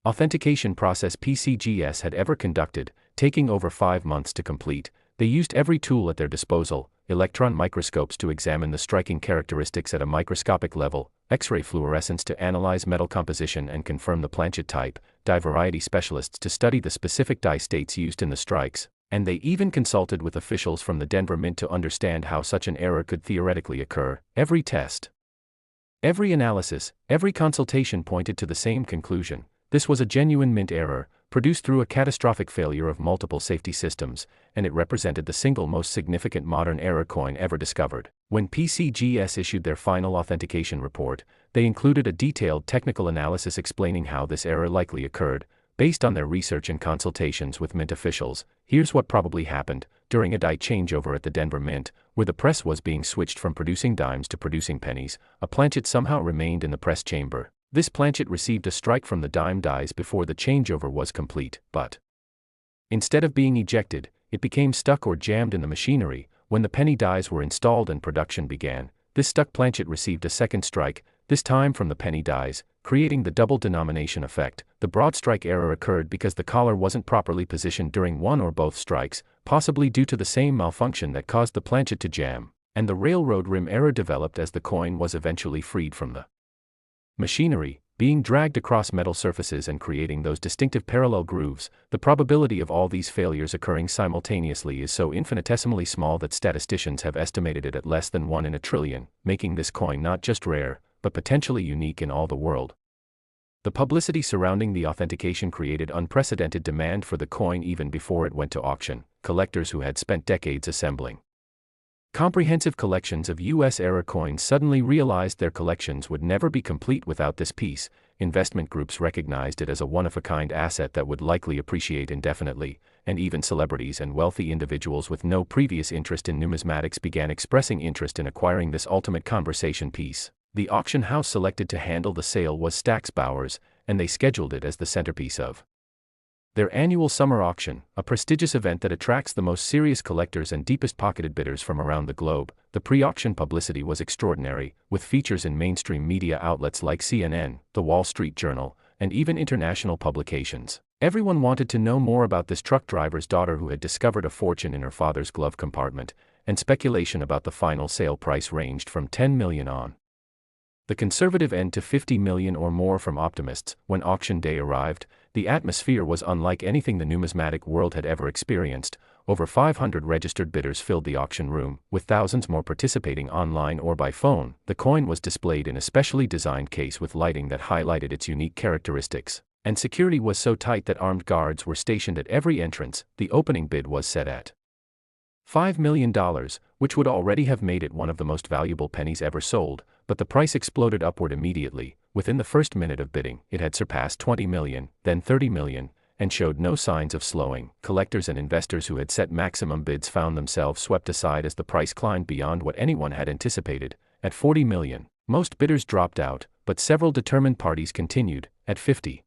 authentication process PCGS had ever conducted, taking over 5 months to complete. They used every tool at their disposal: electron microscopes to examine the striking characteristics at a microscopic level, X-ray fluorescence to analyze metal composition and confirm the planchet type, die variety specialists to study the specific die states used in the strikes, and they even consulted with officials from the Denver Mint to understand how such an error could theoretically occur. Every test, every analysis, every consultation pointed to the same conclusion: this was a genuine mint error, produced through a catastrophic failure of multiple safety systems, and it represented the single most significant modern error coin ever discovered. When PCGS issued their final authentication report, they included a detailed technical analysis explaining how this error likely occurred, Based on their research and consultations with Mint officials, here's what probably happened. During a die changeover at the Denver Mint, where the press was being switched from producing dimes to producing pennies, a planchet somehow remained in the press chamber. This planchet received a strike from the dime dies before the changeover was complete, but instead of being ejected, it became stuck or jammed in the machinery. When the penny dies were installed and production began, this stuck planchet received a second strike, this time from the penny dies, creating the double denomination effect. The broadstrike error occurred because the collar wasn't properly positioned during one or both strikes, possibly due to the same malfunction that caused the planchet to jam, and the railroad rim error developed as the coin was eventually freed from the machinery, being dragged across metal surfaces and creating those distinctive parallel grooves. The probability of all these failures occurring simultaneously is so infinitesimally small that statisticians have estimated it at less than 1 in a trillion, making this coin not just rare, but potentially unique in all the world. The publicity surrounding the authentication created unprecedented demand for the coin even before it went to auction. Collectors who had spent decades assembling comprehensive collections of US-era coins suddenly realized their collections would never be complete without this piece. Investment groups recognized it as a one-of-a-kind asset that would likely appreciate indefinitely, and even celebrities and wealthy individuals with no previous interest in numismatics began expressing interest in acquiring this ultimate conversation piece. The auction house selected to handle the sale was Stack's Bowers, and they scheduled it as the centerpiece of their annual summer auction, a prestigious event that attracts the most serious collectors and deepest-pocketed bidders from around the globe. The pre-auction publicity was extraordinary, with features in mainstream media outlets like CNN, The Wall Street Journal, and even international publications. Everyone wanted to know more about this truck driver's daughter who had discovered a fortune in her father's glove compartment, and speculation about the final sale price ranged from $10 million on the conservative end to $50 million or more from optimists. When auction day arrived, the atmosphere was unlike anything the numismatic world had ever experienced. Over 500 registered bidders filled the auction room, with thousands more participating online or by phone. The coin was displayed in a specially designed case with lighting that highlighted its unique characteristics, and security was so tight that armed guards were stationed at every entrance. The opening bid was set at $5 million, which would already have made it one of the most valuable pennies ever sold, but the price exploded upward immediately. Within the first minute of bidding, it had surpassed $20 million, then $30 million, and showed no signs of slowing. Collectors and investors who had set maximum bids found themselves swept aside as the price climbed beyond what anyone had anticipated. At $40 million, most bidders dropped out, but several determined parties continued. At $50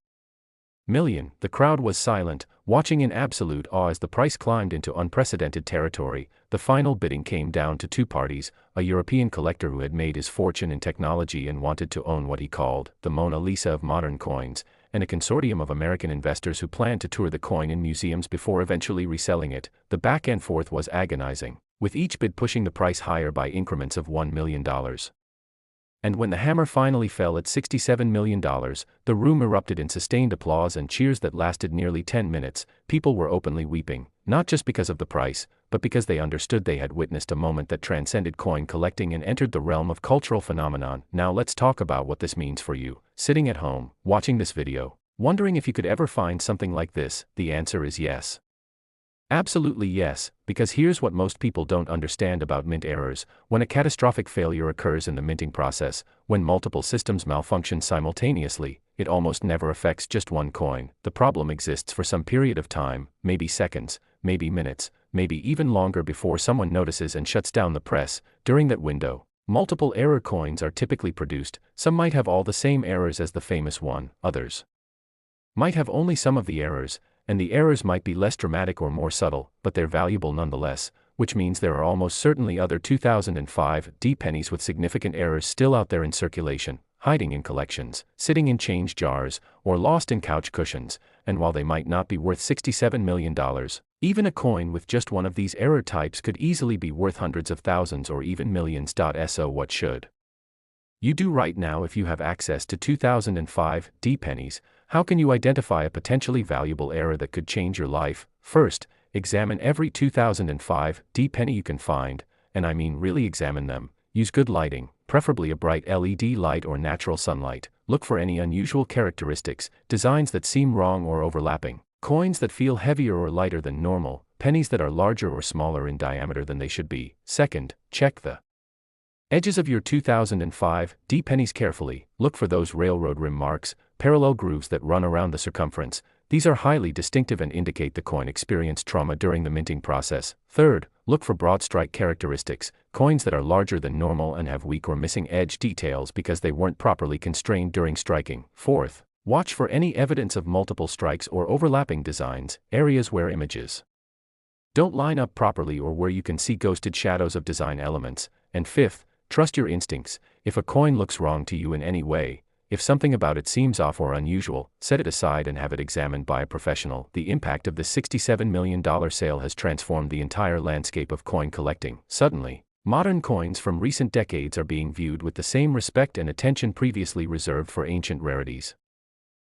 million, the crowd was silent, watching in absolute awe as the price climbed into unprecedented territory. The final bidding came down to two parties: a European collector who had made his fortune in technology and wanted to own what he called the Mona Lisa of modern coins, and a consortium of American investors who planned to tour the coin in museums before eventually reselling it. The back and forth was agonizing, with each bid pushing the price higher by increments of $1 million. And when the hammer finally fell at $67 million, the room erupted in sustained applause and cheers that lasted nearly 10 minutes. People were openly weeping, not just because of the price, but because they understood they had witnessed a moment that transcended coin collecting and entered the realm of cultural phenomenon. Now let's talk about what this means for you, sitting at home, watching this video, wondering if you could ever find something like this. The answer is yes. Absolutely yes, because here's what most people don't understand about mint errors. When a catastrophic failure occurs in the minting process, when multiple systems malfunction simultaneously, it almost never affects just one coin. The problem exists for some period of time, maybe seconds, maybe minutes, maybe even longer before someone notices and shuts down the press. During that window, multiple error coins are typically produced. Some might have all the same errors as the famous one, others might have only some of the errors, and the errors might be less dramatic or more subtle, but they're valuable nonetheless, which means there are almost certainly other 2005 D pennies with significant errors still out there in circulation, hiding in collections, sitting in change jars, or lost in couch cushions. And while they might not be worth $67 million, even a coin with just one of these error types could easily be worth hundreds of thousands or even millions. So what should you do right now if you have access to 2005 D pennies? How can you identify a potentially valuable error that could change your life? First, examine every 2005 D penny you can find, and I mean really examine them. Use good lighting, preferably a bright LED light or natural sunlight. Look for any unusual characteristics, designs that seem wrong or overlapping, coins that feel heavier or lighter than normal, pennies that are larger or smaller in diameter than they should be. Second, check the edges of your 2005 D pennies carefully. Look for those railroad rim marks, parallel grooves that run around the circumference. These are highly distinctive and indicate the coin experienced trauma during the minting process. Third, look for broad strike characteristics, coins that are larger than normal and have weak or missing edge details because they weren't properly constrained during striking. Fourth, watch for any evidence of multiple strikes or overlapping designs, areas where images don't line up properly or where you can see ghosted shadows of design elements. And fifth, trust your instincts. If a coin looks wrong to you in any way, if something about it seems off or unusual, set it aside and have it examined by a professional. The impact of this $67 million sale has transformed the entire landscape of coin collecting. Suddenly, modern coins from recent decades are being viewed with the same respect and attention previously reserved for ancient rarities.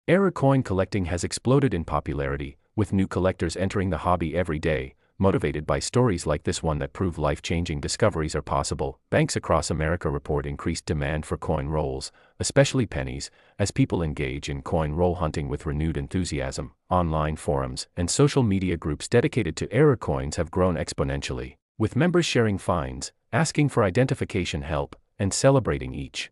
Era coin collecting has exploded in popularity, with new collectors entering the hobby every day, motivated by stories like this one that prove life-changing discoveries are possible. Banks across America report increased demand for coin rolls, especially pennies, as people engage in coin roll hunting with renewed enthusiasm. Online forums and social media groups dedicated to era coins have grown exponentially, with members sharing finds, asking for identification help, and celebrating each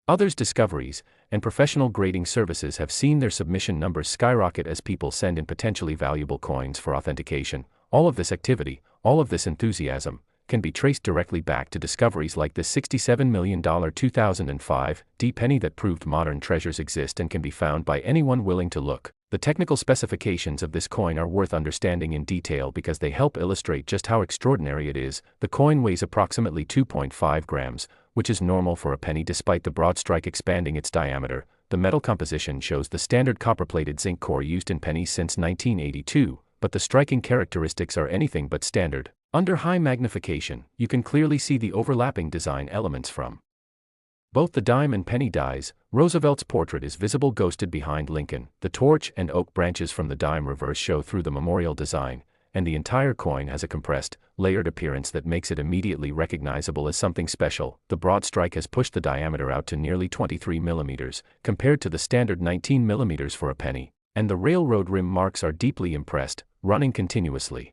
other's discoveries, and professional grading services have seen their submission numbers skyrocket as people send in potentially valuable coins for authentication. All of this activity, all of this enthusiasm, can be traced directly back to discoveries like this $67 million 2005 D penny that proved modern treasures exist and can be found by anyone willing to look. The technical specifications of this coin are worth understanding in detail because they help illustrate just how extraordinary it is. The coin weighs approximately 2.5 grams, which is normal for a penny despite the broad strike expanding its diameter. The metal composition shows the standard copper-plated zinc core used in pennies since 1982. But the striking characteristics are anything but standard. Under high magnification, you can clearly see the overlapping design elements from both the dime and penny dies. Roosevelt's portrait is visible ghosted behind Lincoln. The torch and oak branches from the dime reverse show through the memorial design, and the entire coin has a compressed, layered appearance that makes it immediately recognizable as something special. The broad strike has pushed the diameter out to nearly 23 millimeters, compared to the standard 19 millimeters for a penny. And the railroad rim marks are deeply impressed, running continuously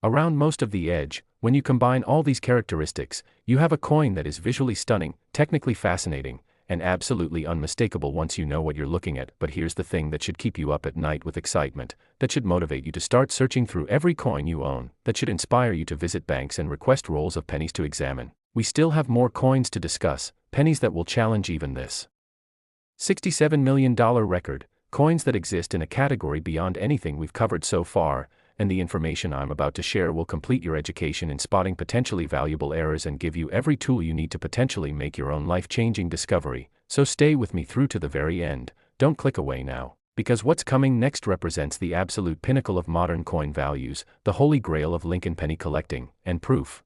around most of the edge. When you combine all these characteristics, you have a coin that is visually stunning, technically fascinating, and absolutely unmistakable once you know what you're looking at. But here's the thing that should keep you up at night with excitement, that should motivate you to start searching through every coin you own, that should inspire you to visit banks and request rolls of pennies to examine. We still have more coins to discuss, pennies that will challenge even this $67 million record. Coins that exist in a category beyond anything we've covered so far, and the information I'm about to share will complete your education in spotting potentially valuable errors and give you every tool you need to potentially make your own life-changing discovery. So stay with me through to the very end. Don't click away now, because what's coming next represents the absolute pinnacle of modern coin values, the holy grail of Lincoln penny collecting, and proof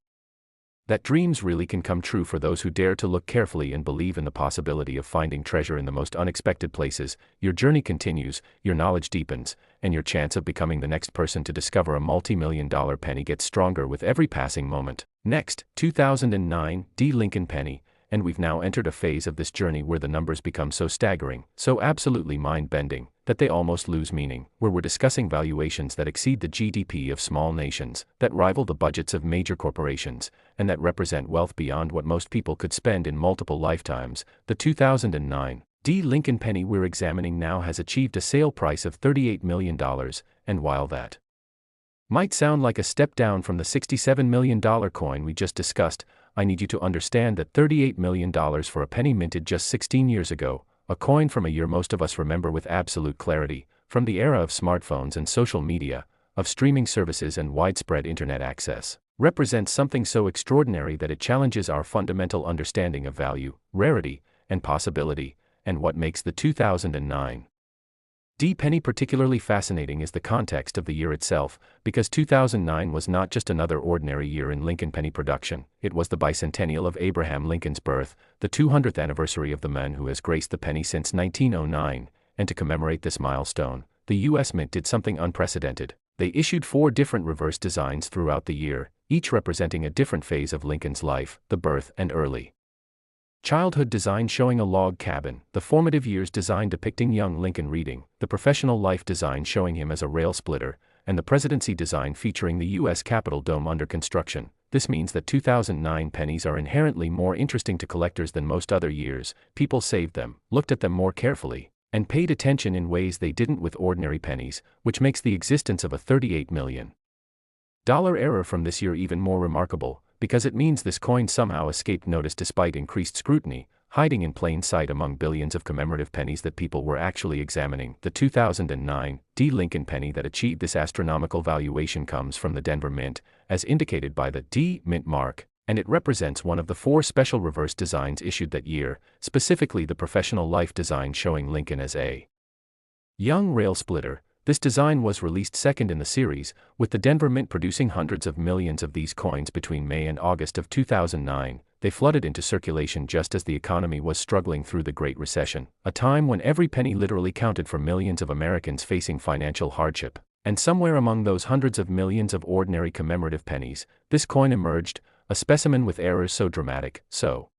that dreams really can come true for those who dare to look carefully and believe in the possibility of finding treasure in the most unexpected places. Your journey continues, your knowledge deepens, and your chance of becoming the next person to discover a multi-million-dollar penny gets stronger with every passing moment. Next, 2009 D Lincoln penny, and we've now entered a phase of this journey where the numbers become so staggering, so absolutely mind-bending, that they almost lose meaning, where we're discussing valuations that exceed the GDP of small nations, that rival the budgets of major corporations, and that represent wealth beyond what most people could spend in multiple lifetimes. The 2009 D Lincoln penny we're examining now has achieved a sale price of $38 million, and while that might sound like a step down from the $67 million coin we just discussed, I need you to understand that $38 million for a penny minted just 16 years ago, a coin from a year most of us remember with absolute clarity, from the era of smartphones and social media, of streaming services and widespread internet access, represents something so extraordinary that it challenges our fundamental understanding of value, rarity, and possibility. And what makes the 2009 D penny particularly fascinating is the context of the year itself, because 2009 was not just another ordinary year in Lincoln penny production, it was the bicentennial of Abraham Lincoln's birth, the 200th anniversary of the man who has graced the penny since 1909, and to commemorate this milestone, the U.S. Mint did something unprecedented. They issued 4 different reverse designs throughout the year, each representing a different phase of Lincoln's life, the birth and early childhood design showing a log cabin, the formative years design depicting young Lincoln reading, the professional life design showing him as a rail splitter, and the presidency design featuring the U.S. Capitol dome under construction. This means that 2009 pennies are inherently more interesting to collectors than most other years. People saved them, looked at them more carefully, and paid attention in ways they didn't with ordinary pennies, which makes the existence of a $38 million error from this year even more remarkable, because it means this coin somehow escaped notice despite increased scrutiny, hiding in plain sight among billions of commemorative pennies that people were actually examining. The 2009 D. Lincoln penny that achieved this astronomical valuation comes from the Denver Mint, as indicated by the D. Mint mark, and it represents one of the 4 special reverse designs issued that year, specifically the professional life design showing Lincoln as a young rail splitter. This design was released second in the series, with the Denver Mint producing hundreds of millions of these coins between May and August of 2009. They flooded into circulation just as the economy was struggling through the Great Recession, a time when every penny literally counted for millions of Americans facing financial hardship. And somewhere among those hundreds of millions of ordinary commemorative pennies, this coin emerged, a specimen with errors so dramatic, so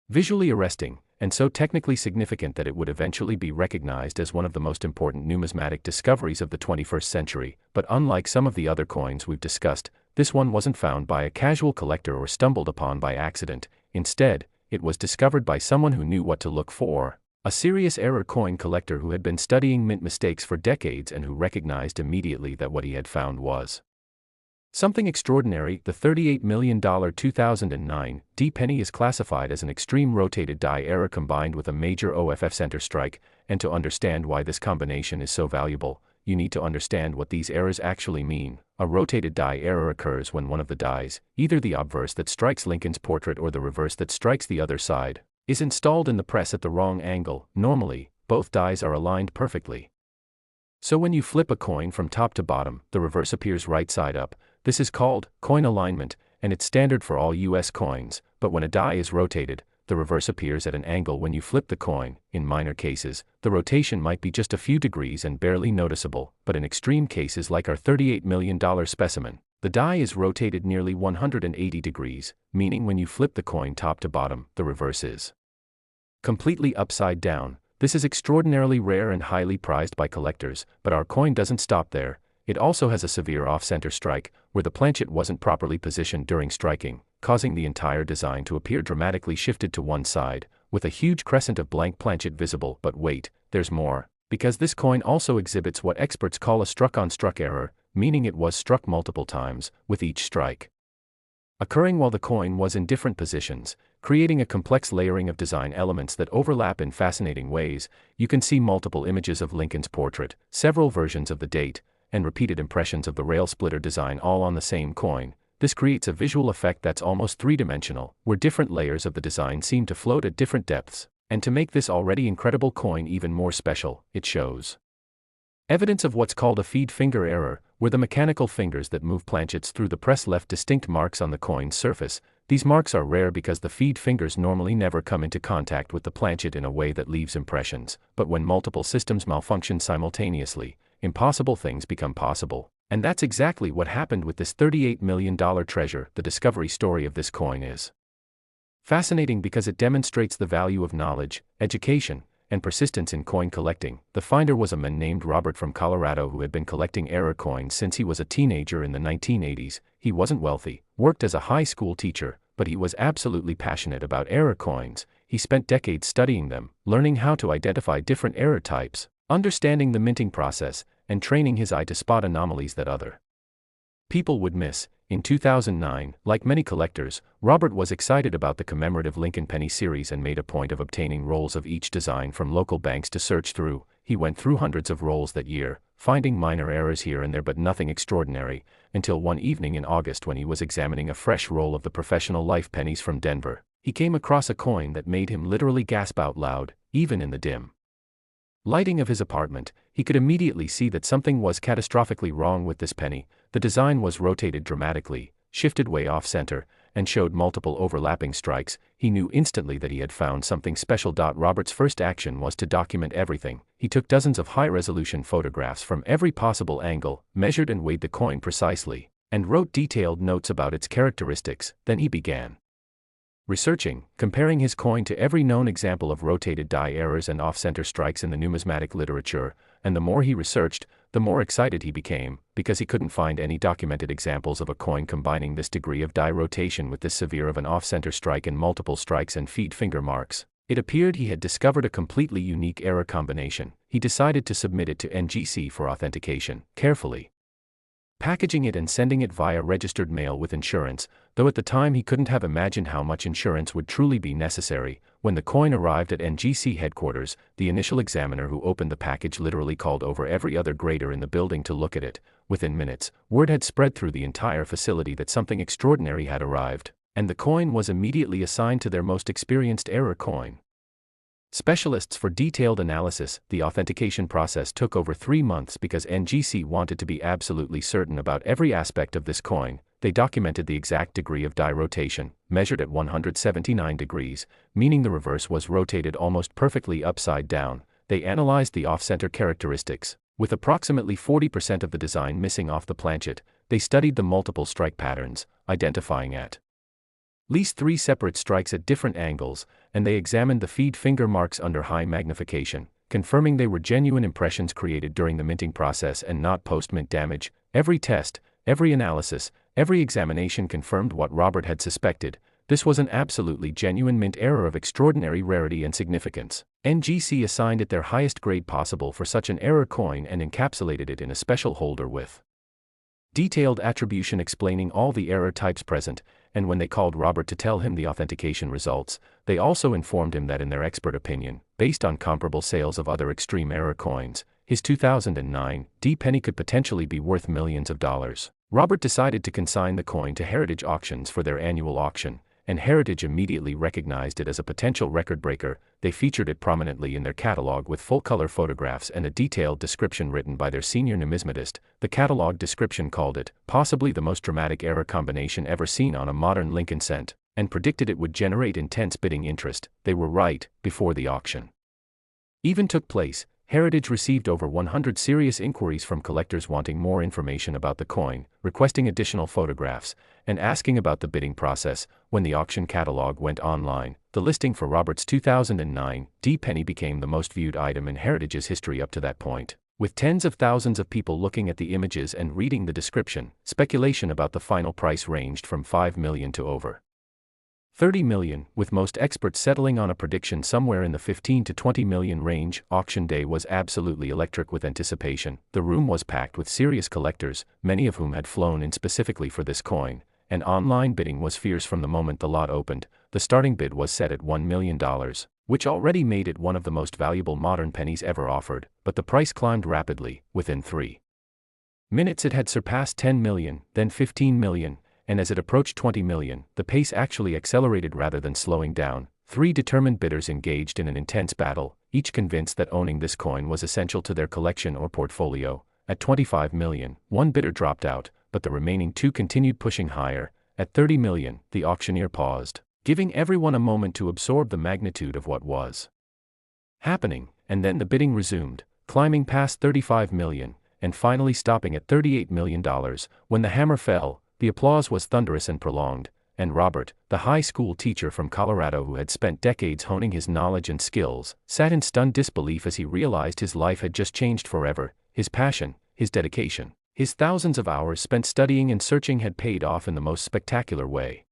visually arresting, and so technically significant that it would eventually be recognized as one of the most important numismatic discoveries of the 21st century. But unlike some of the other coins we've discussed, this one wasn't found by a casual collector or stumbled upon by accident. Instead, it was discovered by someone who knew what to look for, a serious error coin collector who had been studying mint mistakes for decades and who recognized immediately that what he had found was something extraordinary. The $38 million 2009 D penny is classified as an extreme rotated die error combined with a major OFF center strike, and to understand why this combination is so valuable, you need to understand what these errors actually mean. A rotated die error occurs when one of the dies, either the obverse that strikes Lincoln's portrait or the reverse that strikes the other side, is installed in the press at the wrong angle. Normally, both dies are aligned perfectly. So when you flip a coin from top to bottom, the reverse appears right side up. This is called coin alignment, and it's standard for all US coins, but when a die is rotated, the reverse appears at an angle when you flip the coin. In minor cases, the rotation might be just a few degrees and barely noticeable, but in extreme cases like our $38 million specimen, the die is rotated nearly 180 degrees, meaning when you flip the coin top to bottom, the reverse is completely upside down. This is extraordinarily rare and highly prized by collectors, but our coin doesn't stop there. It also has a severe off-center strike, where the planchet wasn't properly positioned during striking, causing the entire design to appear dramatically shifted to one side, with a huge crescent of blank planchet visible. But wait, there's more, because this coin also exhibits what experts call a struck-on-struck error, meaning it was struck multiple times, with each strike occurring while the coin was in different positions, creating a complex layering of design elements that overlap in fascinating ways. You can see multiple images of Lincoln's portrait, several versions of the date, and repeated impressions of the rail splitter design all on the same coin. This creates a visual effect that's almost three-dimensional, where different layers of the design seem to float at different depths. And to make this already incredible coin even more special, it shows evidence of what's called a feed finger error, where the mechanical fingers that move planchets through the press left distinct marks on the coin's surface. These marks are rare because the feed fingers normally never come into contact with the planchet in a way that leaves impressions, but when multiple systems malfunction simultaneously, impossible things become possible. And that's exactly what happened with this $38 million treasure. The discovery story of this coin is fascinating because it demonstrates the value of knowledge, education, and persistence in coin collecting. The finder was a man named Robert from Colorado who had been collecting error coins since he was a teenager in the 1980s. He wasn't wealthy, worked as a high school teacher, but he was absolutely passionate about error coins. He spent decades studying them, learning how to identify different error types, understanding the minting process, and training his eye to spot anomalies that other people would miss. In 2009, like many collectors, Robert was excited about the commemorative Lincoln penny series and made a point of obtaining rolls of each design from local banks to search through. He went through hundreds of rolls that year, finding minor errors here and there but nothing extraordinary, until one evening in August when he was examining a fresh roll of the professional life pennies from Denver. He came across a coin that made him literally gasp out loud. Even in the dim lighting of his apartment, he could immediately see that something was catastrophically wrong with this penny. The design was rotated dramatically, shifted way off center, and showed multiple overlapping strikes. He knew instantly that he had found something special. Robert's first action was to document everything. He took dozens of high-resolution photographs from every possible angle, measured and weighed the coin precisely, and wrote detailed notes about its characteristics. Then he began researching, comparing his coin to every known example of rotated die errors and off-center strikes in the numismatic literature, and the more he researched, the more excited he became, because he couldn't find any documented examples of a coin combining this degree of die rotation with this severe of an off-center strike and multiple strikes and feed finger marks. It appeared he had discovered a completely unique error combination. He decided to submit it to NGC for authentication, carefully packaging it and sending it via registered mail with insurance, though at the time he couldn't have imagined how much insurance would truly be necessary. When the coin arrived at NGC headquarters, the initial examiner who opened the package literally called over every other grader in the building to look at it. Within minutes, word had spread through the entire facility that something extraordinary had arrived, and the coin was immediately assigned to their most experienced error coin specialists for detailed analysis. The authentication process took over 3 months because NGC wanted to be absolutely certain about every aspect of this coin. They documented the exact degree of die rotation, measured at 179 degrees, meaning the reverse was rotated almost perfectly upside down. They analyzed the off-center characteristics. With approximately 40% of the design missing off the planchet, they studied the multiple strike patterns, identifying at least 3 separate strikes at different angles, and they examined the feed finger marks under high magnification, confirming they were genuine impressions created during the minting process and not post-mint damage. Every test, every analysis, every examination confirmed what Robert had suspected. This was an absolutely genuine mint error of extraordinary rarity and significance. NGC assigned it their highest grade possible for such an error coin and encapsulated it in a special holder with detailed attribution explaining all the error types present. And when they called Robert to tell him the authentication results, they also informed him that in their expert opinion, based on comparable sales of other extreme error coins, his 2009 D penny could potentially be worth millions of dollars. Robert decided to consign the coin to Heritage Auctions for their annual auction, and Heritage immediately recognized it as a potential record breaker. They featured it prominently in their catalog with full-color photographs and a detailed description written by their senior numismatist. The catalog description called it possibly the most dramatic error combination ever seen on a modern Lincoln cent, and predicted it would generate intense bidding interest. They were right. Before the auction even took place, Heritage received over 100 serious inquiries from collectors wanting more information about the coin, requesting additional photographs, and asking about the bidding process. When the auction catalog went online, the listing for Robert's 2009 D penny became the most viewed item in Heritage's history up to that point. With tens of thousands of people looking at the images and reading the description, speculation about the final price ranged from $5 million to over $30 million, with most experts settling on a prediction somewhere in the $15 to $20 million range. Auction day was absolutely electric with anticipation. The room was packed with serious collectors, many of whom had flown in specifically for this coin, and online bidding was fierce from the moment the lot opened. The starting bid was set at $1 million, which already made it one of the most valuable modern pennies ever offered, but the price climbed rapidly. Within 3 minutes it had surpassed $10 million, then $15 million, and as it approached $20 million, the pace actually accelerated rather than slowing down. 3 determined bidders engaged in an intense battle, each convinced that owning this coin was essential to their collection or portfolio. At $25 million, one bidder dropped out, but the remaining 2 continued pushing higher. At $30 million, the auctioneer paused, giving everyone a moment to absorb the magnitude of what was happening, and then the bidding resumed, climbing past $35 million, and finally stopping at $38 million. When the hammer fell, the applause was thunderous and prolonged, and Robert, the high school teacher from Colorado who had spent decades honing his knowledge and skills, sat in stunned disbelief as he realized his life had just changed forever. His passion, his dedication, his thousands of hours spent studying and searching had paid off in the most spectacular way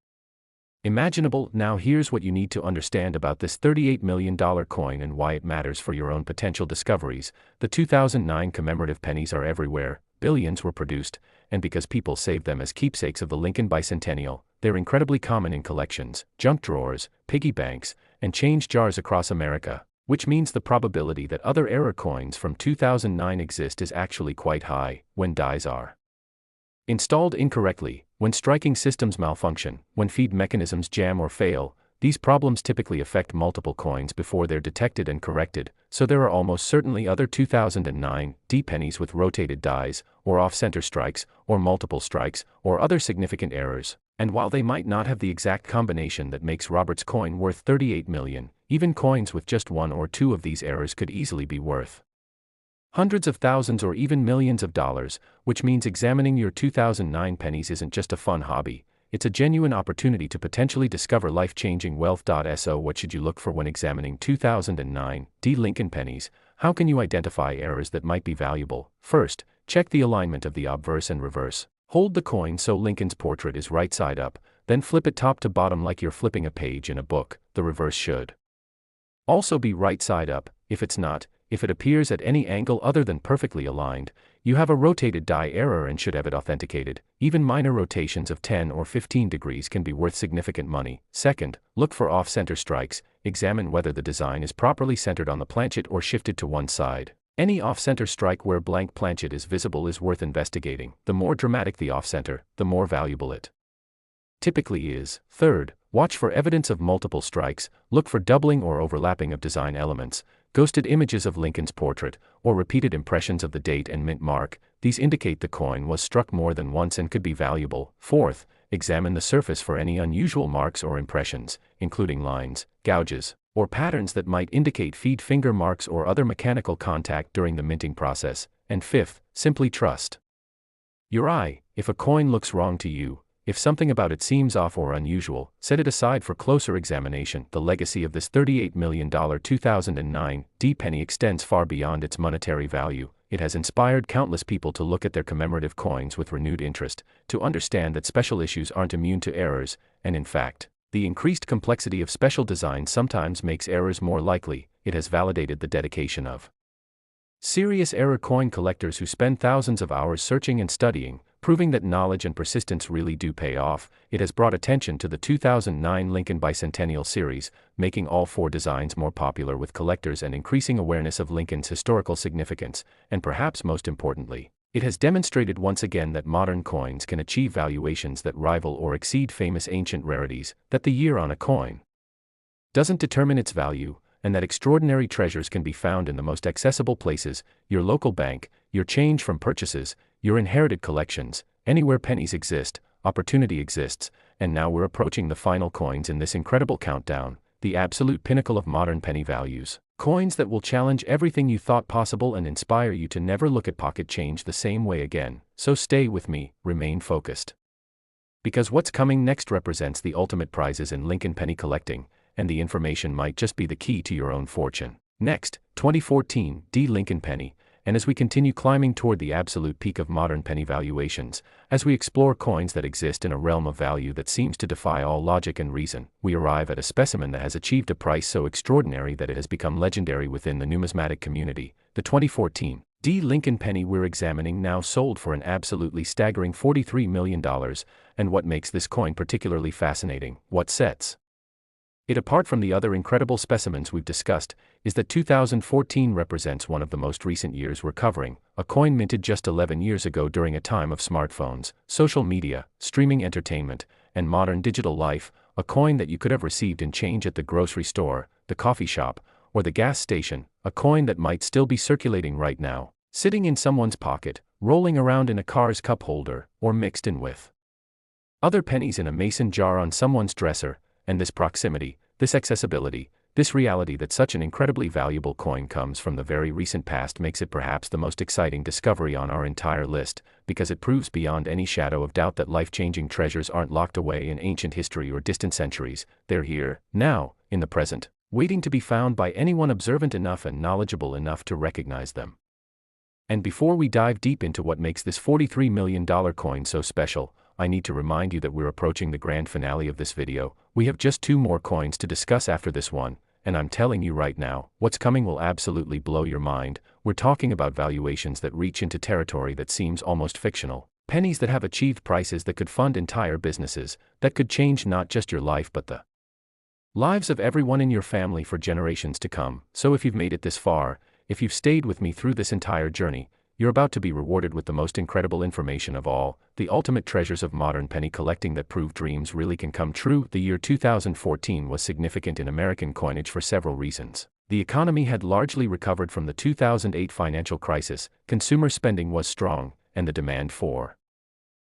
imaginable. Now here's what you need to understand about this $38 million coin and why it matters for your own potential discoveries. The 2009 commemorative pennies are everywhere. Billions were produced, and because people saved them as keepsakes of the Lincoln Bicentennial, they're incredibly common in collections, junk drawers, piggy banks, and change jars across America, which means the probability that other error coins from 2009 exist is actually quite high. When dies are installed incorrectly, when striking systems malfunction, when feed mechanisms jam or fail, these problems typically affect multiple coins before they're detected and corrected, so there are almost certainly other 2009 D pennies with rotated dies, or off-center strikes, or multiple strikes, or other significant errors. And while they might not have the exact combination that makes Robert's coin worth $38 million, even coins with just 1 or 2 of these errors could easily be worth hundreds of thousands or even millions of dollars, which means examining your 2009 pennies isn't just a fun hobby. It's a genuine opportunity to potentially discover life-changing wealth. So what should you look for when examining 2009 D Lincoln pennies? How can you identify errors that might be valuable? First, check the alignment of the obverse and reverse. Hold the coin so Lincoln's portrait is right side up, then flip it top to bottom like you're flipping a page in a book. The reverse should Also be right side up. If it's not, if it appears at any angle other than perfectly aligned, you have a rotated die error and should have it authenticated. Even minor rotations of 10 or 15 degrees can be worth significant money. Second, look for off-center strikes. Examine whether the design is properly centered on the planchet or shifted to one side. Any off-center strike where blank planchet is visible is worth investigating. The more dramatic the off-center, the more valuable it typically is. Third, watch for evidence of multiple strikes. Look for doubling or overlapping of design elements, ghosted images of Lincoln's portrait, or repeated impressions of the date and mint mark. These indicate the coin was struck more than once and could be valuable. Fourth, examine the surface for any unusual marks or impressions, including lines, gouges, or patterns that might indicate feed finger marks or other mechanical contact during the minting process. And fifth, simply trust your eye. If a coin looks wrong to you, if something about it seems off or unusual, set it aside for closer examination. The legacy of this $38 million 2009 D penny extends far beyond its monetary value. It has inspired countless people to look at their commemorative coins with renewed interest, to understand that special issues aren't immune to errors, and in fact, the increased complexity of special designs sometimes makes errors more likely. It has validated the dedication of serious error coin collectors who spend thousands of hours searching and studying, proving that knowledge and persistence really do pay off. It has brought attention to the 2009 Lincoln Bicentennial Series, making all four designs more popular with collectors and increasing awareness of Lincoln's historical significance, and perhaps most importantly, it has demonstrated once again that modern coins can achieve valuations that rival or exceed famous ancient rarities, that the year on a coin doesn't determine its value, and that extraordinary treasures can be found in the most accessible places: your local bank, your change from purchases, your inherited collections. Anywhere pennies exist, opportunity exists, and now we're approaching the final coins in this incredible countdown, the absolute pinnacle of modern penny values. Coins that will challenge everything you thought possible and inspire you to never look at pocket change the same way again. So stay with me, remain focused, because what's coming next represents the ultimate prizes in Lincoln penny collecting, and the information might just be the key to your own fortune. Next, 2014 D Lincoln penny. And as we continue climbing toward the absolute peak of modern penny valuations, as we explore coins that exist in a realm of value that seems to defy all logic and reason, we arrive at a specimen that has achieved a price so extraordinary that it has become legendary within the numismatic community. The 2014 D Lincoln penny we're examining now sold for an absolutely staggering $43 million, and what makes this coin particularly fascinating, what sets it apart from the other incredible specimens we've discussed, is that 2014 represents one of the most recent years we're covering, a coin minted just 11 years ago during a time of smartphones, social media, streaming entertainment, and modern digital life, a coin that you could have received in change at the grocery store, the coffee shop, or the gas station, a coin that might still be circulating right now, sitting in someone's pocket, rolling around in a car's cup holder, or mixed in with other pennies in a mason jar on someone's dresser. And this proximity, this accessibility, this reality that such an incredibly valuable coin comes from the very recent past makes it perhaps the most exciting discovery on our entire list, because it proves beyond any shadow of doubt that life-changing treasures aren't locked away in ancient history or distant centuries. They're here, now, in the present, waiting to be found by anyone observant enough and knowledgeable enough to recognize them. And before we dive deep into what makes this $43 million coin so special, I need to remind you that we're approaching the grand finale of this video. We have just 2 more coins to discuss after this one, and I'm telling you right now, what's coming will absolutely blow your mind. We're talking about valuations that reach into territory that seems almost fictional. Pennies that have achieved prices that could fund entire businesses, that could change not just your life but the lives of everyone in your family for generations to come. So if you've made it this far, if you've stayed with me through this entire journey, you're about to be rewarded with the most incredible information of all, the ultimate treasures of modern penny collecting that prove dreams really can come true. The year 2014 was significant in American coinage for several reasons. The economy had largely recovered from the 2008 financial crisis, consumer spending was strong, and the demand for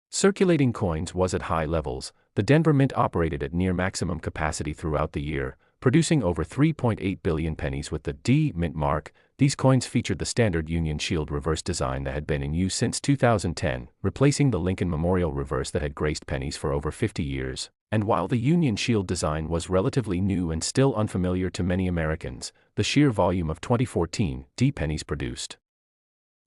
circulating coins was at high levels. The Denver Mint operated at near maximum capacity throughout the year, producing over 3.8 billion pennies with the D mint mark. These coins featured the standard Union Shield reverse design that had been in use since 2010, replacing the Lincoln Memorial reverse that had graced pennies for over 50 years. And while the Union Shield design was relatively new and still unfamiliar to many Americans, the sheer volume of 2014 D pennies produced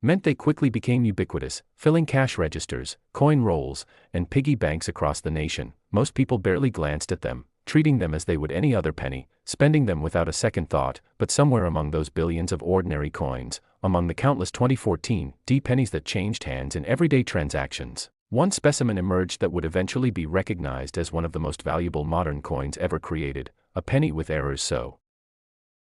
meant they quickly became ubiquitous, filling cash registers, coin rolls, and piggy banks across the nation. Most people barely glanced at them, treating them as they would any other penny, spending them without a second thought. But somewhere among those billions of ordinary coins, among the countless 2014 pennies that changed hands in everyday transactions, one specimen emerged that would eventually be recognized as one of the most valuable modern coins ever created, a penny with errors so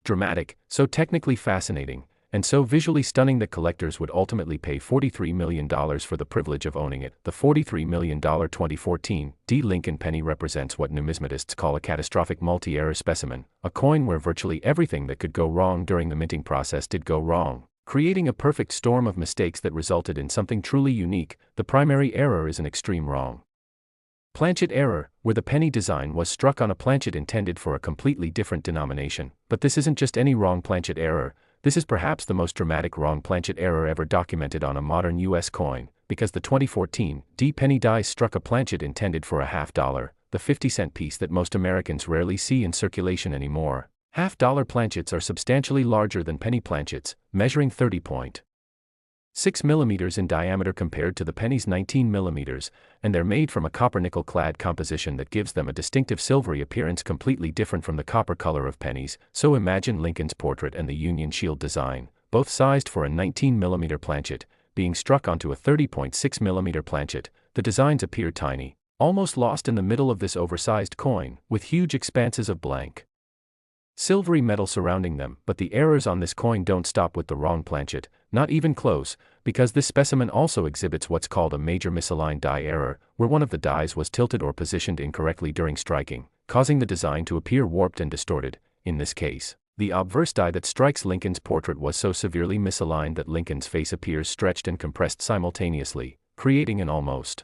dramatic, so technically fascinating, and so visually stunning that collectors would ultimately pay $43 million for the privilege of owning it. The $43 million 2014 Lincoln penny represents what numismatists call a catastrophic multi-error specimen, a coin where virtually everything that could go wrong during the minting process did go wrong, creating a perfect storm of mistakes that resulted in something truly unique. The primary error is an extreme wrong planchet error, where the penny design was struck on a planchet intended for a completely different denomination. But this isn't just any wrong planchet error. This is perhaps the most dramatic wrong planchet error ever documented on a modern U.S. coin, because the 2014 penny die struck a planchet intended for a $50, the 50-cent piece that most Americans rarely see in circulation anymore. $50 planchets are substantially larger than penny planchets, measuring 30.6 millimeters in diameter compared to the penny's 19 millimeters, and they're made from a copper-nickel clad composition that gives them a distinctive silvery appearance completely different from the copper color of pennies. So imagine Lincoln's portrait and the Union Shield design, both sized for a 19 millimeter planchet, being struck onto a 30.6 millimeter planchet. The designs appear tiny, almost lost in the middle of this oversized coin, with huge expanses of blank silvery metal surrounding them. But the errors on this coin don't stop with the wrong planchet, not even close, because this specimen also exhibits what's called a major misaligned die error, where one of the dies was tilted or positioned incorrectly during striking, causing the design to appear warped and distorted. In this case, the obverse die that strikes Lincoln's portrait was so severely misaligned that Lincoln's face appears stretched and compressed simultaneously, creating an almost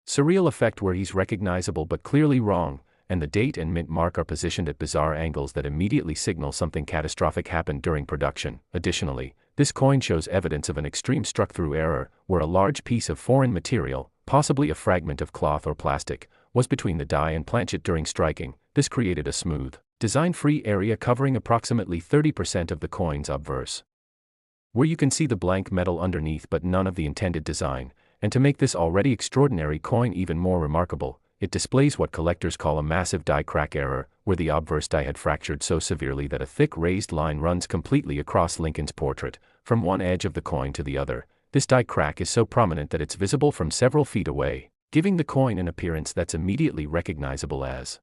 surreal effect where he's recognizable but clearly wrong, and the date and mint mark are positioned at bizarre angles that immediately signal something catastrophic happened during production. Additionally, this coin shows evidence of an extreme struck-through error, where a large piece of foreign material, possibly a fragment of cloth or plastic, was between the die and planchet during striking. This created a smooth, design-free area covering approximately 30% of the coin's obverse, where you can see the blank metal underneath but none of the intended design. And to make this already extraordinary coin even more remarkable, it displays what collectors call a massive die crack error, where the obverse die had fractured so severely that a thick raised line runs completely across Lincoln's portrait, from one edge of the coin to the other. This die crack is so prominent that it's visible from several feet away, giving the coin an appearance that's immediately recognizable as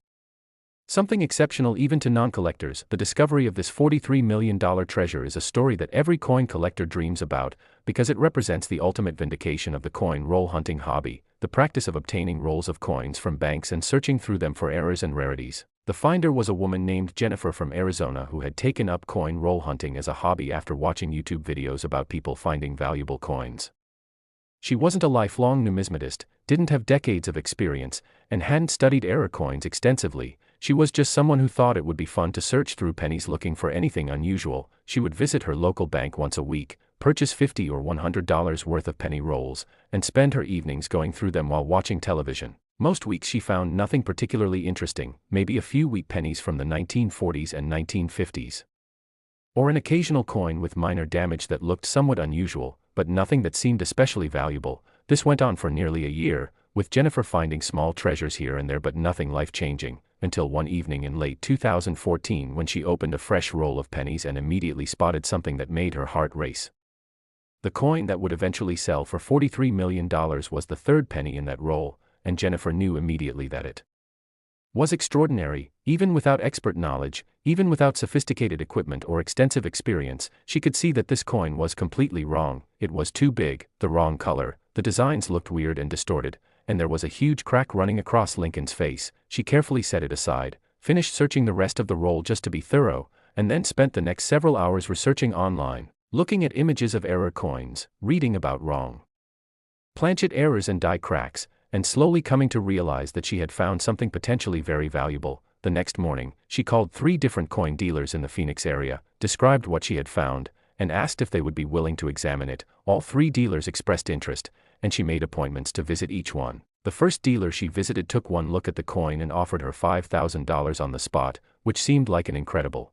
something exceptional even to non-collectors. The discovery of this $43 million treasure is a story that every coin collector dreams about, because it represents the ultimate vindication of the coin roll hunting hobby, the practice of obtaining rolls of coins from banks and searching through them for errors and rarities. The finder was a woman named Jennifer from Arizona who had taken up coin roll hunting as a hobby after watching YouTube videos about people finding valuable coins. She wasn't a lifelong numismatist, didn't have decades of experience, and hadn't studied error coins extensively. She was just someone who thought it would be fun to search through pennies looking for anything unusual. She would visit her local bank once a week, purchase $50 or $100 worth of penny rolls, and spend her evenings going through them while watching television. Most weeks she found nothing particularly interesting, maybe a few wheat pennies from the 1940s and 1950s, or an occasional coin with minor damage that looked somewhat unusual, but nothing that seemed especially valuable. This went on for nearly a year, with Jennifer finding small treasures here and there but nothing life-changing, until one evening in late 2014 when she opened a fresh roll of pennies and immediately spotted something that made her heart race. The coin that would eventually sell for $43 million was the third penny in that roll, and Jennifer knew immediately that it was extraordinary. Even without expert knowledge, even without sophisticated equipment or extensive experience, she could see that this coin was completely wrong. It was too big, the wrong color, the designs looked weird and distorted, and there was a huge crack running across Lincoln's face. She carefully set it aside, finished searching the rest of the roll just to be thorough, and then spent the next several hours researching online, looking at images of error coins, reading about wrong planchet errors and die cracks, and slowly coming to realize that she had found something potentially very valuable. The next morning, she called 3 different coin dealers in the Phoenix area, described what she had found, and asked if they would be willing to examine it. All 3 dealers expressed interest, and she made appointments to visit each one. The first dealer she visited took one look at the coin and offered her $5,000 on the spot, which seemed like an incredible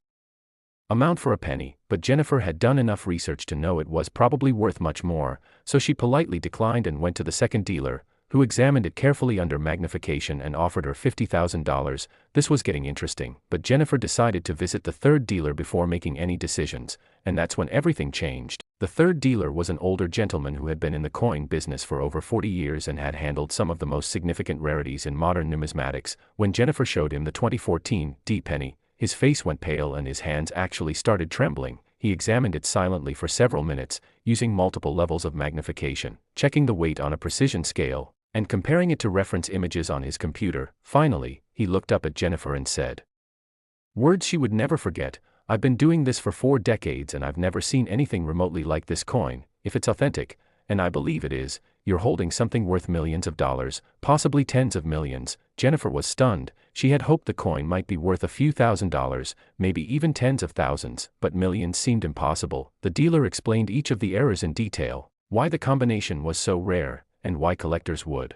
amount for a penny, but Jennifer had done enough research to know it was probably worth much more, so she politely declined and went to the second dealer, who examined it carefully under magnification and offered her $50,000. This was getting interesting, but Jennifer decided to visit the third dealer before making any decisions, and that's when everything changed. The third dealer was an older gentleman who had been in the coin business for over 40 years and had handled some of the most significant rarities in modern numismatics. When Jennifer showed him the 2014 D penny, his face went pale and his hands actually started trembling. He examined it silently for several minutes, using multiple levels of magnification, checking the weight on a precision scale, and comparing it to reference images on his computer. Finally, he looked up at Jennifer and said, words she would never forget, "I've been doing this for 4 decades and I've never seen anything remotely like this coin. If it's authentic, and I believe it is, you're holding something worth millions of dollars, possibly tens of millions." Jennifer was stunned. She had hoped the coin might be worth a few $1,000s, maybe even tens of thousands, but millions seemed impossible. The dealer explained each of the errors in detail, why the combination was so rare, and why collectors would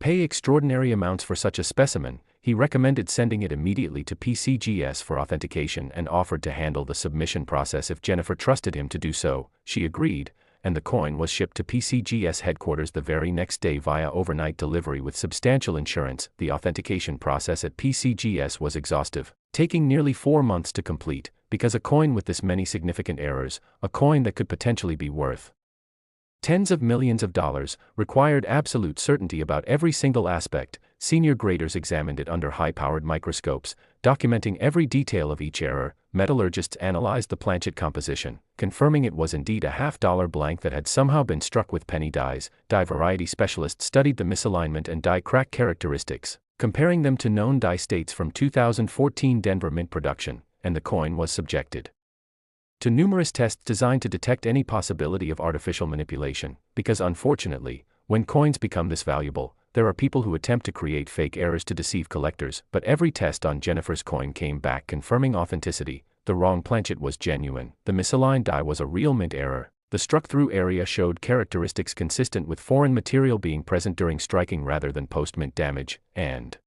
pay extraordinary amounts for such a specimen. He recommended sending it immediately to PCGS for authentication and offered to handle the submission process if Jennifer trusted him to do so. She agreed, and the coin was shipped to PCGS headquarters the very next day via overnight delivery with substantial insurance. The authentication process at PCGS was exhaustive, taking nearly 4 months to complete, because a coin with this many significant errors, a coin that could potentially be worth tens of millions of dollars, required absolute certainty about every single aspect. Senior graders examined it under high-powered microscopes, documenting every detail of each error. Metallurgists analyzed the planchet composition, confirming it was indeed a $half blank that had somehow been struck with penny dies. Die variety specialists studied the misalignment and die crack characteristics, comparing them to known die states from 2014 Denver Mint production, and the coin was subjected to numerous tests designed to detect any possibility of artificial manipulation, because unfortunately, when coins become this valuable, there are people who attempt to create fake errors to deceive collectors. But every test on Jennifer's coin came back confirming authenticity. The wrong planchet was genuine, the misaligned die was a real mint error, the struck-through area showed characteristics consistent with foreign material being present during striking rather than post-mint damage, and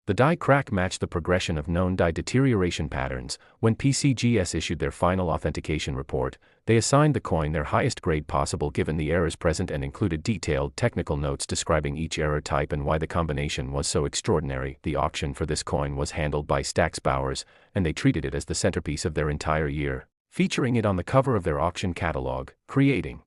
the die crack matched the progression of known die deterioration patterns. When PCGS issued their final authentication report, they assigned the coin their highest grade possible given the errors present and included detailed technical notes describing each error type and why the combination was so extraordinary. The auction for this coin was handled by Stack's Bowers, and they treated it as the centerpiece of their entire year, featuring it on the cover of their auction catalog, creating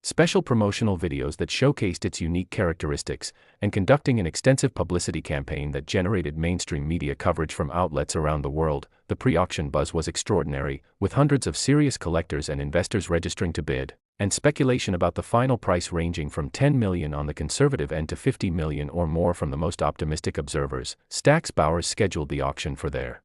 special promotional videos that showcased its unique characteristics, and conducting an extensive publicity campaign that generated mainstream media coverage from outlets around the world. The pre-auction buzz was extraordinary, with hundreds of serious collectors and investors registering to bid, and speculation about the final price ranging from $10 million on the conservative end to $50 million or more from the most optimistic observers. Stack's Bowers scheduled the auction for their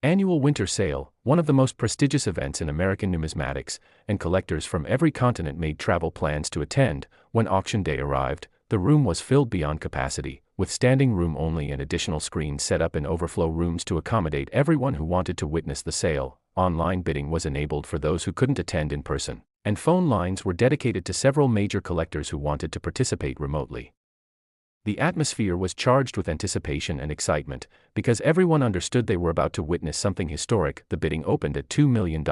annual winter sale, one of the most prestigious events in American numismatics, and collectors from every continent made travel plans to attend. When auction day arrived, the room was filled beyond capacity, with standing room only and additional screens set up in overflow rooms to accommodate everyone who wanted to witness the sale. Online bidding was enabled for those who couldn't attend in person, and phone lines were dedicated to several major collectors who wanted to participate remotely. The atmosphere was charged with anticipation and excitement, because everyone understood they were about to witness something historic. The bidding opened at $2 million,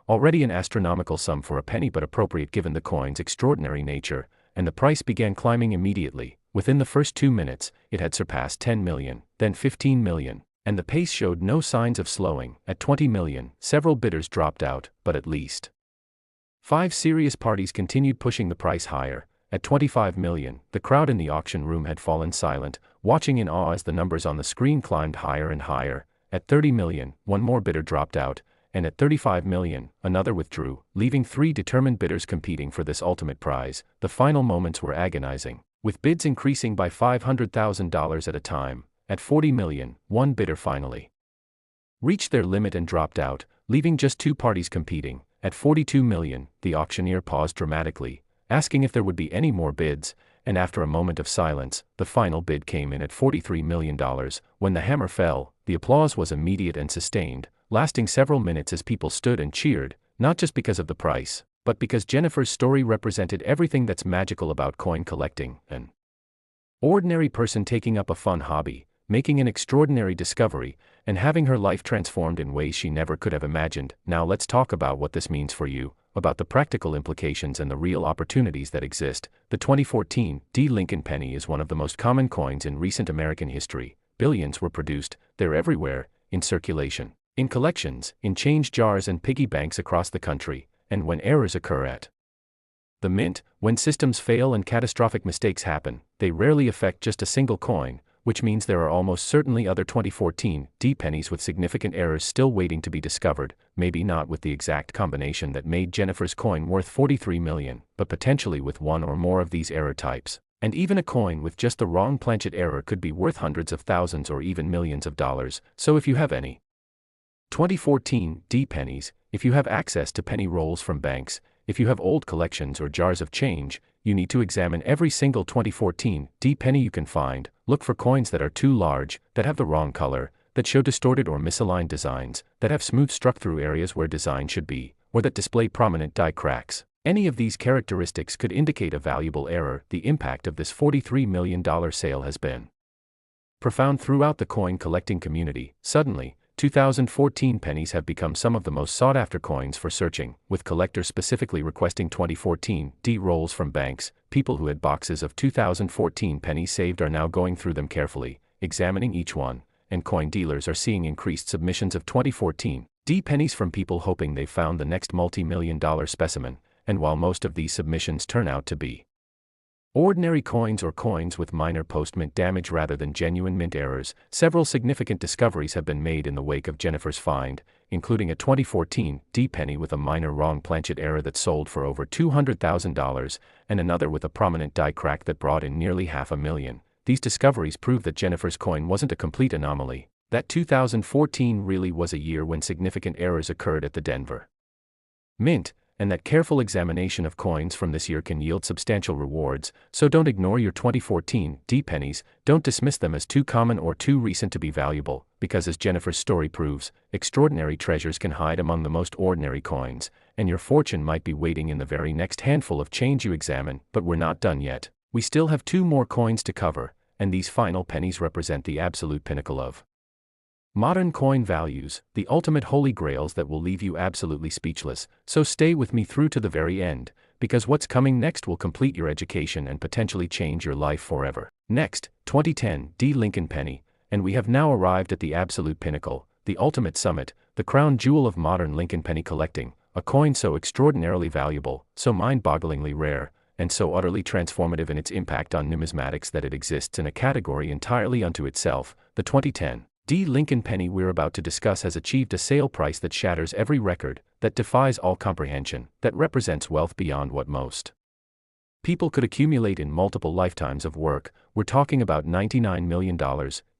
already an astronomical sum for a penny but appropriate given the coin's extraordinary nature, and the price began climbing immediately. Within the first 2 minutes, it had surpassed $10 million, then $15 million, and the pace showed no signs of slowing. At $20 million, several bidders dropped out, but at least 5 serious parties continued pushing the price higher. At $25 million, the crowd in the auction room had fallen silent, watching in awe as the numbers on the screen climbed higher and higher. At $30 million, one more bidder dropped out, and at $35 million, another withdrew, leaving 3 determined bidders competing for this ultimate prize. The final moments were agonizing, with bids increasing by $500,000 at a time. At $40 million, one bidder finally reached their limit and dropped out, leaving just 2 parties competing. At $42 million, the auctioneer paused dramatically, asking if there would be any more bids, and after a moment of silence, the final bid came in at $43 million. When the hammer fell, the applause was immediate and sustained, lasting several minutes as people stood and cheered, not just because of the price, but because Jennifer's story represented everything that's magical about coin collecting: an ordinary person taking up a fun hobby, making an extraordinary discovery, and having her life transformed in ways she never could have imagined. Now let's talk about what this means for you, about the practical implications and the real opportunities that exist. The 2014 D. Lincoln penny is one of the most common coins in recent American history. Billions were produced, they're everywhere, in circulation, in collections, in change jars and piggy banks across the country, and when errors occur at the mint, when systems fail and catastrophic mistakes happen, they rarely affect just a single coin, which means there are almost certainly other 2014 D pennies with significant errors still waiting to be discovered, maybe not with the exact combination that made Jennifer's coin worth $43 million, but potentially with one or more of these error types. And even a coin with just the wrong planchet error could be worth hundreds of thousands or even millions of dollars. So if you have any 2014 D pennies, if you have access to penny rolls from banks, if you have old collections or jars of change, you need to examine every single 2014 D penny you can find. Look for coins that are too large, that have the wrong color, that show distorted or misaligned designs, that have smooth struck-through areas where design should be, or that display prominent die cracks. Any of these characteristics could indicate a valuable error. The impact of this $43 million sale has been profound throughout the coin collecting community. Suddenly, 2014 pennies have become some of the most sought-after coins for searching, with collectors specifically requesting 2014 D rolls from banks. People who had boxes of 2014 pennies saved are now going through them carefully, examining each one, and coin dealers are seeing increased submissions of 2014 D pennies from people hoping they've found the next multi-million-dollar specimen. And while most of these submissions turn out to be ordinary coins or coins with minor post-mint damage rather than genuine mint errors, several significant discoveries have been made in the wake of Jennifer's find, including a 2014 D penny with a minor wrong planchet error that sold for over $200,000, and another with a prominent die crack that brought in nearly $500,000. These discoveries prove that Jennifer's coin wasn't a complete anomaly, that 2014 really was a year when significant errors occurred at the Denver Mint, and that careful examination of coins from this year can yield substantial rewards. So don't ignore your 2014 D pennies, don't dismiss them as too common or too recent to be valuable, because as Jennifer's story proves, extraordinary treasures can hide among the most ordinary coins, and your fortune might be waiting in the very next handful of change you examine. But we're not done yet. We still have 2 more coins to cover, and these final pennies represent the absolute pinnacle of modern coin values, the ultimate holy grails that will leave you absolutely speechless. So stay with me through to the very end, because what's coming next will complete your education and potentially change your life forever. Next, 2010 D Lincoln penny, and we have now arrived at the absolute pinnacle, the ultimate summit, the crown jewel of modern Lincoln penny collecting, a coin so extraordinarily valuable, so mind-bogglingly rare, and so utterly transformative in its impact on numismatics that it exists in a category entirely unto itself. The 2010 D Lincoln penny we're about to discuss has achieved a sale price that shatters every record, that defies all comprehension, that represents wealth beyond what most people could accumulate in multiple lifetimes of work. We're talking about $99 million.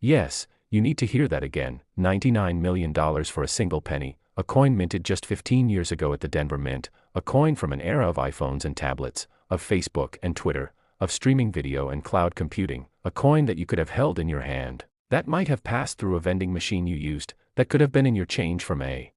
Yes, you need to hear that again, $99 million for a single penny, a coin minted just 15 years ago at the Denver Mint, a coin from an era of iPhones and tablets, of Facebook and Twitter, of streaming video and cloud computing, a coin that you could have held in your hand, that might have passed through a vending machine you used, that could have been in your change from a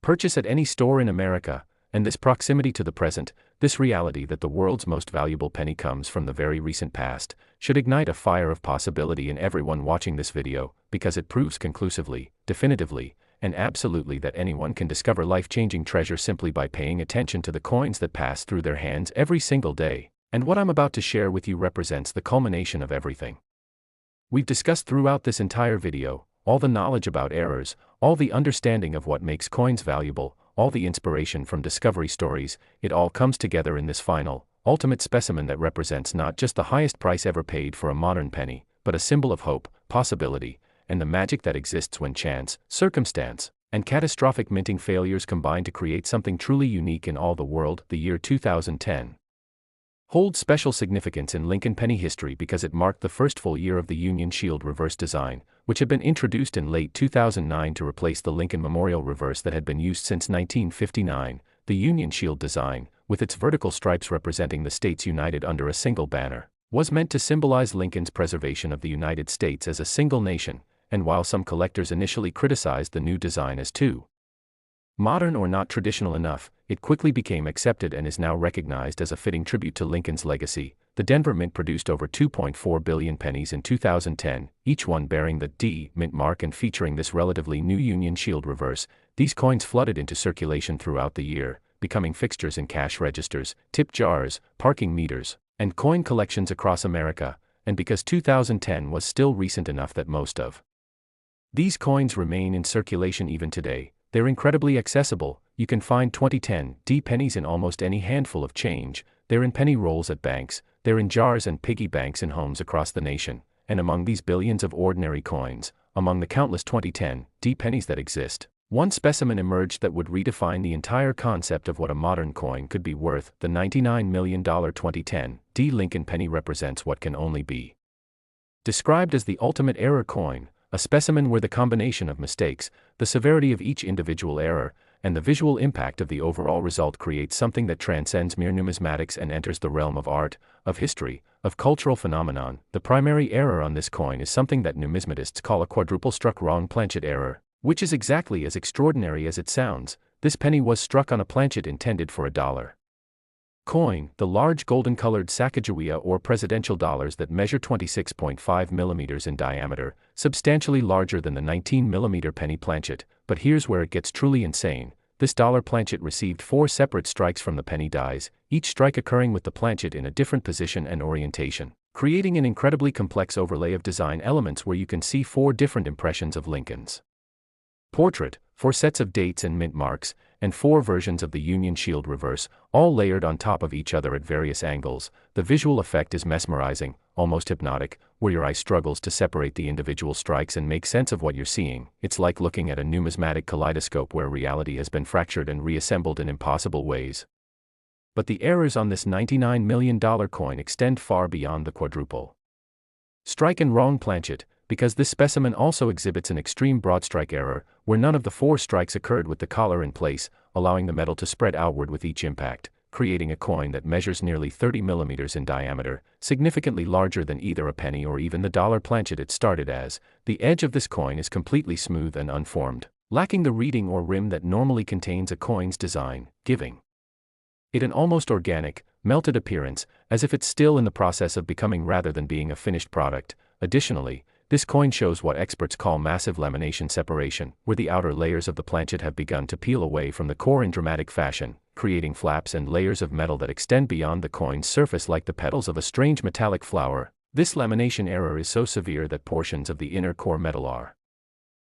purchase at any store in America. And this proximity to the present, this reality that the world's most valuable penny comes from the very recent past, should ignite a fire of possibility in everyone watching this video, because it proves conclusively, definitively, and absolutely that anyone can discover life-changing treasure simply by paying attention to the coins that pass through their hands every single day. And what I'm about to share with you represents the culmination of everything we've discussed throughout this entire video, all the knowledge about errors, all the understanding of what makes coins valuable, all the inspiration from discovery stories. It all comes together in this final, ultimate specimen that represents not just the highest price ever paid for a modern penny, but a symbol of hope, possibility, and the magic that exists when chance, circumstance, and catastrophic minting failures combine to create something truly unique in all the world. The year 2010 holds special significance in Lincoln penny history because it marked the first full year of the Union Shield reverse design, which had been introduced in late 2009 to replace the Lincoln Memorial reverse that had been used since 1959. The Union Shield design, with its vertical stripes representing the states united under a single banner, was meant to symbolize Lincoln's preservation of the United States as a single nation, and while some collectors initially criticized the new design as too modern or not traditional enough, it quickly became accepted and is now recognized as a fitting tribute to Lincoln's legacy. The Denver Mint produced over 2.4 billion pennies in 2010, each one bearing the D Mint mark and featuring this relatively new Union Shield reverse. These coins flooded into circulation throughout the year, becoming fixtures in cash registers, tip jars, parking meters, and coin collections across America, and because 2010 was still recent enough that most of these coins remain in circulation even today. They're incredibly accessible. You can find 2010 pennies in almost any handful of change. They're in penny rolls at banks, they're in jars and piggy banks in homes across the nation, and among these billions of ordinary coins, among the countless 2010 pennies that exist, one specimen emerged that would redefine the entire concept of what a modern coin could be worth. The $99 million 2010 Lincoln penny represents what can only be described as the ultimate error coin, a specimen where the combination of mistakes, the severity of each individual error, and the visual impact of the overall result creates something that transcends mere numismatics and enters the realm of art, of history, of cultural phenomenon. The primary error on this coin is something that numismatists call a quadruple struck wrong planchet error, which is exactly as extraordinary as it sounds. This penny was struck on a planchet intended for a dollar coin, the large golden-colored Sacagawea or presidential dollars that measure 26.5 millimeters in diameter, substantially larger than the 19 millimeter penny planchet. But here's where it gets truly insane. This dollar planchet received 4 separate strikes from the penny dies, each strike occurring with the planchet in a different position and orientation, creating an incredibly complex overlay of design elements where you can see 4 different impressions of Lincoln's portrait, 4 sets of dates and mint marks, and 4 versions of the Union Shield reverse, all layered on top of each other at various angles. The visual effect is mesmerizing, almost hypnotic, where your eye struggles to separate the individual strikes and make sense of what you're seeing. It's like looking at a numismatic kaleidoscope where reality has been fractured and reassembled in impossible ways. But the errors on this $99 million coin extend far beyond the quadruple strike and wrong planchet, because this specimen also exhibits an extreme broadstrike error, where none of the 4 strikes occurred with the collar in place, allowing the metal to spread outward with each impact, creating a coin that measures nearly 30 millimeters in diameter, significantly larger than either a penny or even the dollar planchet it started as. The edge of this coin is completely smooth and unformed, lacking the reeding or rim that normally contains a coin's design, giving it an almost organic, melted appearance, as if it's still in the process of becoming rather than being a finished product. Additionally, this coin shows what experts call massive lamination separation, where the outer layers of the planchet have begun to peel away from the core in dramatic fashion, creating flaps and layers of metal that extend beyond the coin's surface like the petals of a strange metallic flower. This lamination error is so severe that portions of the inner core metal are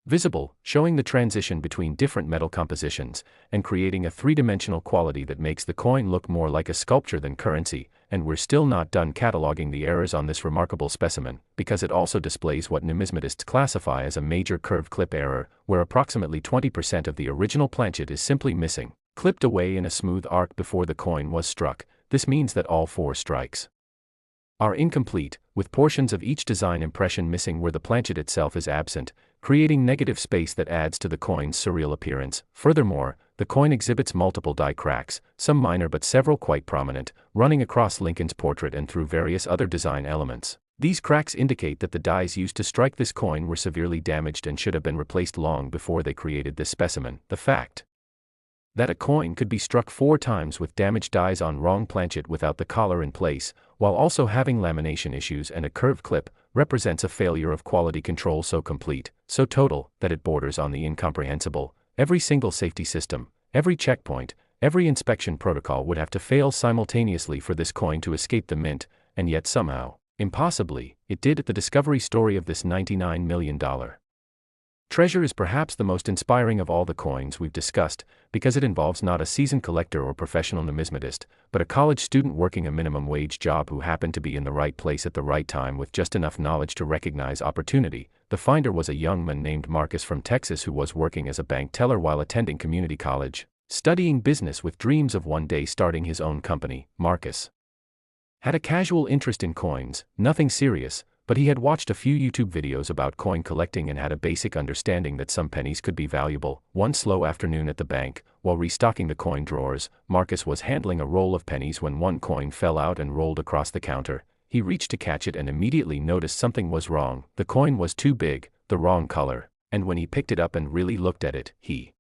visible, showing the transition between different metal compositions, and creating a 3-dimensional quality that makes the coin look more like a sculpture than currency. And we're still not done cataloging the errors on this remarkable specimen, because it also displays what numismatists classify as a major curved clip error, where approximately 20% of the original planchet is simply missing, clipped away in a smooth arc before the coin was struck. This means that all 4 strikes are incomplete, with portions of each design impression missing where the planchet itself is absent, creating negative space that adds to the coin's surreal appearance. Furthermore, the coin exhibits multiple die cracks, some minor but several quite prominent, running across Lincoln's portrait and through various other design elements. These cracks indicate that the dies used to strike this coin were severely damaged and should have been replaced long before they created this specimen. The fact that a coin could be struck 4 times with damaged dies on wrong planchet without the collar in place, while also having lamination issues and a curved clip, represents a failure of quality control so complete, so total, that it borders on the incomprehensible. Every single safety system, every checkpoint, every inspection protocol would have to fail simultaneously for this coin to escape the mint, and yet somehow, impossibly, it did. The discovery story of this $99 million treasure is perhaps the most inspiring of all the coins we've discussed, because it involves not a seasoned collector or professional numismatist, but a college student working a minimum wage job who happened to be in the right place at the right time with just enough knowledge to recognize opportunity. The finder was a young man named Marcus from Texas who was working as a bank teller while attending community college, studying business with dreams of one day starting his own company. Marcus had a casual interest in coins, nothing serious, but he had watched a few YouTube videos about coin collecting and had a basic understanding that some pennies could be valuable. One slow afternoon at the bank, while restocking the coin drawers, Marcus was handling a roll of pennies when one coin fell out and rolled across the counter. He reached to catch it and immediately noticed something was wrong. The coin was too big, the wrong color, and when he picked it up and really looked at it, he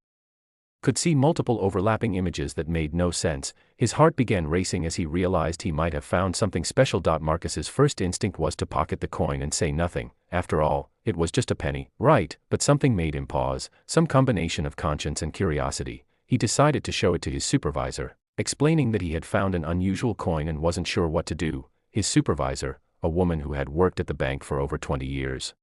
could see multiple overlapping images that made no sense. His heart began racing as he realized he might have found something special. Marcus's first instinct was to pocket the coin and say nothing. After all, it was just a penny, right? But something made him pause, some combination of conscience and curiosity. he decided to show it to his supervisor. Explaining that he had found an unusual coin and wasn't sure what to do, his supervisor, a woman who had worked at the bank for over 20 years,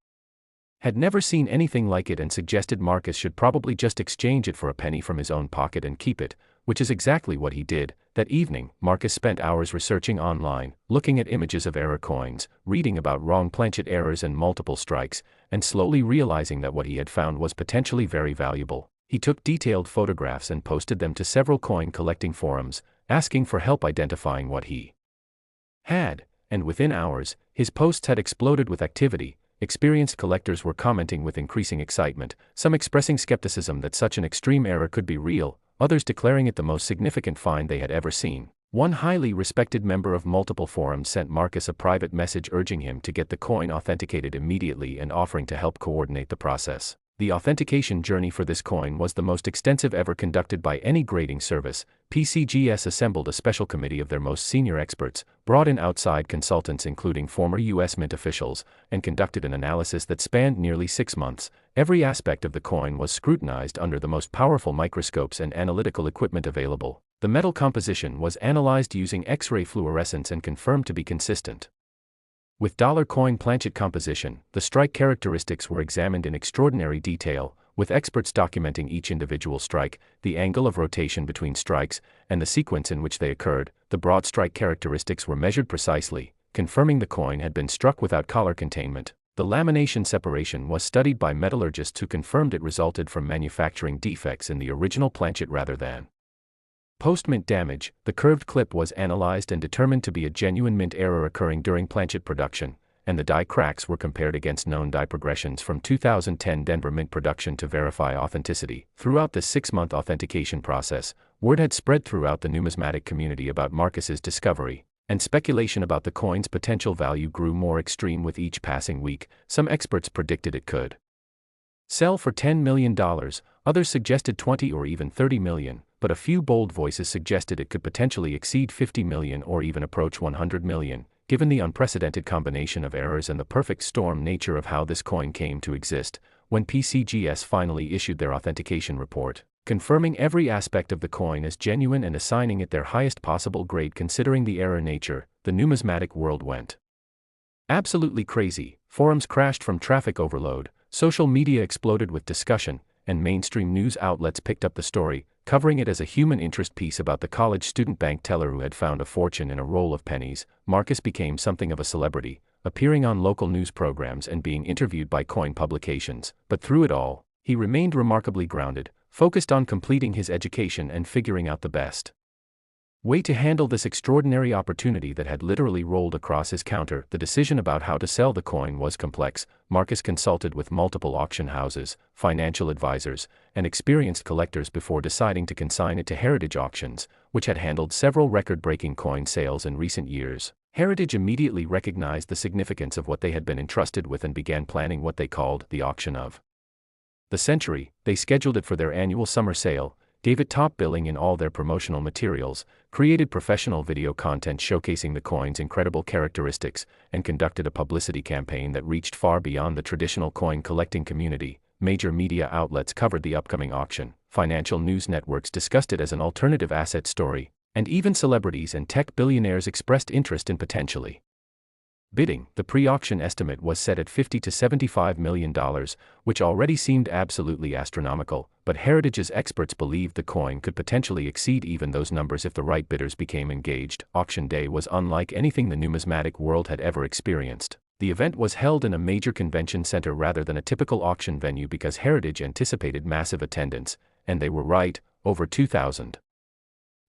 had never seen anything like it and suggested Marcus should probably just exchange it for a penny from his own pocket and keep it, which is exactly what he did. That evening, Marcus spent hours researching online, looking at images of error coins, reading about wrong planchet errors and multiple strikes, and slowly realizing that what he had found was potentially very valuable. He took detailed photographs and posted them to several coin collecting forums, asking for help identifying what he had, and within hours, his posts had exploded with activity. Experienced collectors were commenting with increasing excitement, some expressing skepticism that such an extreme error could be real, others declaring it the most significant find they had ever seen. One highly respected member of multiple forums sent Marcus a private message urging him to get the coin authenticated immediately and offering to help coordinate the process. The authentication journey for this coin was the most extensive ever conducted by any grading service. PCGS assembled a special committee of their most senior experts, brought in outside consultants including former U.S. Mint officials, and conducted an analysis that spanned nearly 6 months. Every aspect of the coin was scrutinized under the most powerful microscopes and analytical equipment available. The metal composition was analyzed using X-ray fluorescence and confirmed to be consistent with dollar coin planchet composition. The strike characteristics were examined in extraordinary detail, with experts documenting each individual strike, the angle of rotation between strikes, and the sequence in which they occurred. The broad strike characteristics were measured precisely, confirming the coin had been struck without collar containment. The lamination separation was studied by metallurgists who confirmed it resulted from manufacturing defects in the original planchet rather than post-mint damage. The curved clip was analyzed and determined to be a genuine mint error occurring during planchet production, and the die cracks were compared against known die progressions from 2010 Denver Mint production to verify authenticity. Throughout this 6-month authentication process, word had spread throughout the numismatic community about Marcus's discovery, and speculation about the coin's potential value grew more extreme with each passing week. Some experts predicted it could sell for $10 million, others suggested 20 or even 30 million, but a few bold voices suggested it could potentially exceed 50 million or even approach 100 million, given the unprecedented combination of errors and the perfect storm nature of how this coin came to exist. When PCGS finally issued their authentication report, confirming every aspect of the coin as genuine and assigning it their highest possible grade considering the error nature, the numismatic world went absolutely crazy. Forums crashed from traffic overload, social media exploded with discussion, and mainstream news outlets picked up the story, covering it as a human interest piece about the college student bank teller who had found a fortune in a roll of pennies. Marcus became something of a celebrity, appearing on local news programs and being interviewed by coin publications. But through it all, he remained remarkably grounded, focused on completing his education and figuring out the best way to handle this extraordinary opportunity that had literally rolled across his counter. The decision about how to sell the coin was complex. Marcus consulted with multiple auction houses, financial advisors, and experienced collectors before deciding to consign it to Heritage Auctions, which had handled several record-breaking coin sales in recent years. Heritage immediately recognized the significance of what they had been entrusted with and began planning what they called the auction of the century. They scheduled it for their annual summer sale, gave it top billing in all their promotional materials, created professional video content showcasing the coin's incredible characteristics, and conducted a publicity campaign that reached far beyond the traditional coin collecting community. Major media outlets covered the upcoming auction, financial news networks discussed it as an alternative asset story, and even celebrities and tech billionaires expressed interest in potentially bidding. The pre-auction estimate was set at $50 to $75 million, which already seemed absolutely astronomical, but Heritage's experts believed the coin could potentially exceed even those numbers if the right bidders became engaged. Auction day was unlike anything the numismatic world had ever experienced. The event was held in a major convention center rather than a typical auction venue because Heritage anticipated massive attendance, and they were right. Over 2,000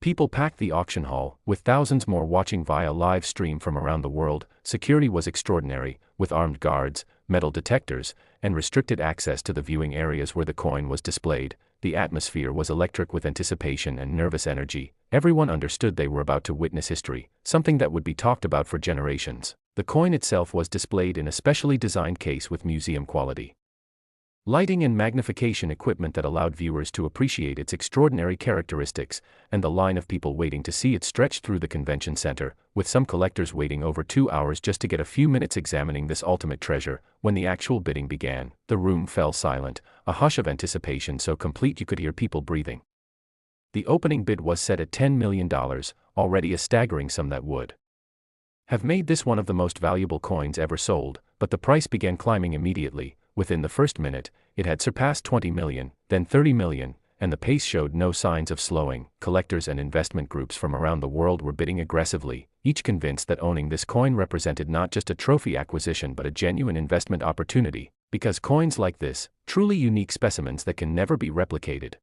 people packed the auction hall, with thousands more watching via live stream from around the world. Security was extraordinary, with armed guards, metal detectors, and restricted access to the viewing areas where the coin was displayed. The atmosphere was electric with anticipation and nervous energy. Everyone understood they were about to witness history, something that would be talked about for generations. The coin itself was displayed in a specially designed case with museum quality lighting and magnification equipment that allowed viewers to appreciate its extraordinary characteristics, and the line of people waiting to see it stretched through the convention center, with some collectors waiting over 2 hours just to get a few minutes examining this ultimate treasure. When the actual bidding began, the room fell silent, a hush of anticipation so complete you could hear people breathing. the opening bid was set at $10 million, already a staggering sum that would have made this one of the most valuable coins ever sold, but the price began climbing immediately. Within the first minute, it had surpassed 20 million, then 30 million, and the pace showed no signs of slowing. Collectors and investment groups from around the world were bidding aggressively, each convinced that owning this coin represented not just a trophy acquisition but a genuine investment opportunity, because coins like this, truly unique specimens that can never be replicated,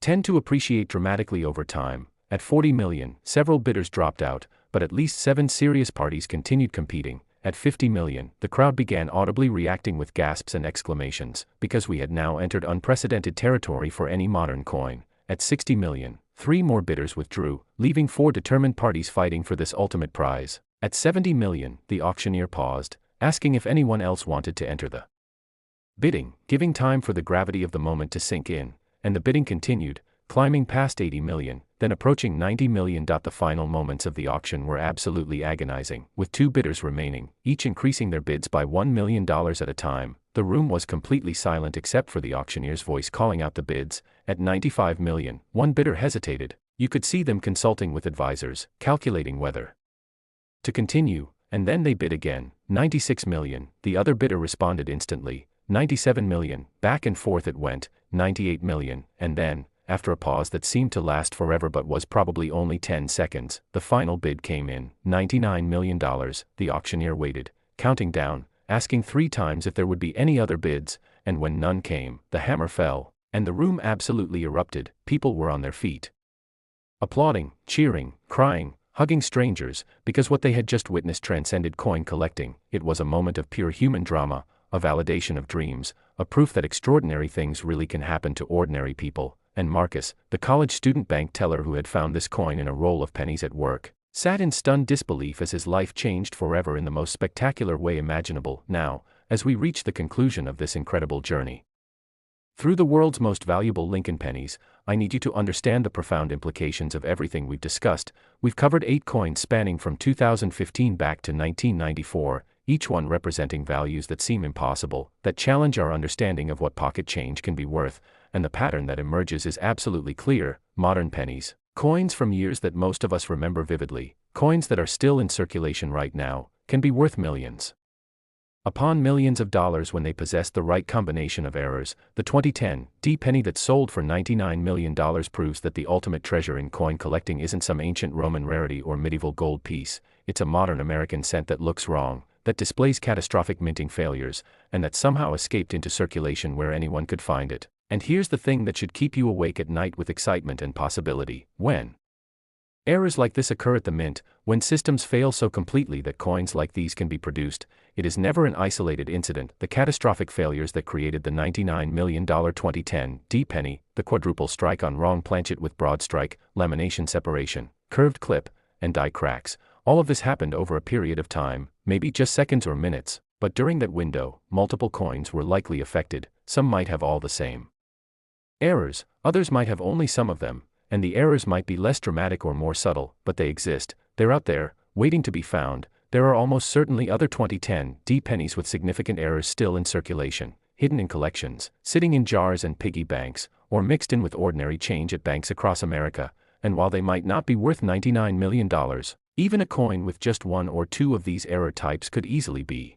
tend to appreciate dramatically over time. At 40 million, several bidders dropped out, but at least 7 serious parties continued competing. At 50 million, the crowd began audibly reacting with gasps and exclamations, because we had now entered unprecedented territory for any modern coin. At 60 million, 3 more bidders withdrew, leaving 4 determined parties fighting for this ultimate prize. At 70 million, the auctioneer paused, asking if anyone else wanted to enter the bidding, giving time for the gravity of the moment to sink in, and the bidding continued, climbing past 80 million, then approaching 90 million. The final moments of the auction were absolutely agonizing, with 2 bidders remaining, each increasing their bids by $1 million at a time. The room was completely silent except for the auctioneer's voice calling out the bids. At 95 million, one bidder hesitated. You could see them consulting with advisors, calculating whether to continue, and then they bid again. 96 million, the other bidder responded instantly. 97 million, back and forth it went. 98 million, and then, after a pause that seemed to last forever but was probably only 10 seconds, the final bid came in. $99 million. The auctioneer waited, counting down, asking 3 times if there would be any other bids, and when none came, the hammer fell, and the room absolutely erupted. People were on their feet, applauding, cheering, crying, hugging strangers, because what they had just witnessed transcended coin collecting. It was a moment of pure human drama, a validation of dreams, a proof that extraordinary things really can happen to ordinary people. And Marcus, the college student bank teller who had found this coin in a roll of pennies at work, sat in stunned disbelief as his life changed forever in the most spectacular way imaginable. Now, as we reach the conclusion of this incredible journey through the world's most valuable Lincoln pennies, I need you to understand the profound implications of everything we've discussed. We've covered 8 coins spanning from 2015 back to 1994, each one representing values that seem impossible, that challenge our understanding of what pocket change can be worth, and the pattern that emerges is absolutely clear. Modern pennies, coins from years that most of us remember vividly, coins that are still in circulation right now, can be worth millions upon millions of dollars when they possess the right combination of errors. The 2010 D penny that sold for $99 million proves that the ultimate treasure in coin collecting isn't some ancient Roman rarity or medieval gold piece. It's a modern American cent that looks wrong, that displays catastrophic minting failures, and that somehow escaped into circulation where anyone could find it. And here's the thing that should keep you awake at night with excitement and possibility. When errors like this occur at the mint, when systems fail so completely that coins like these can be produced, it is never an isolated incident. The catastrophic failures that created the $99 million 2010 D penny, the quadruple strike on wrong planchet with broad strike, lamination separation, curved clip, and die cracks, all of this happened over a period of time, maybe just seconds or minutes, but during that window, multiple coins were likely affected. Some might have all the same errors, others might have only some of them, and the errors might be less dramatic or more subtle, but they exist. They're out there, waiting to be found. There are almost certainly other 2010 D pennies with significant errors still in circulation, hidden in collections, sitting in jars and piggy banks, or mixed in with ordinary change at banks across America. And while they might not be worth $99 million, even a coin with just 1 or 2 of these error types could easily be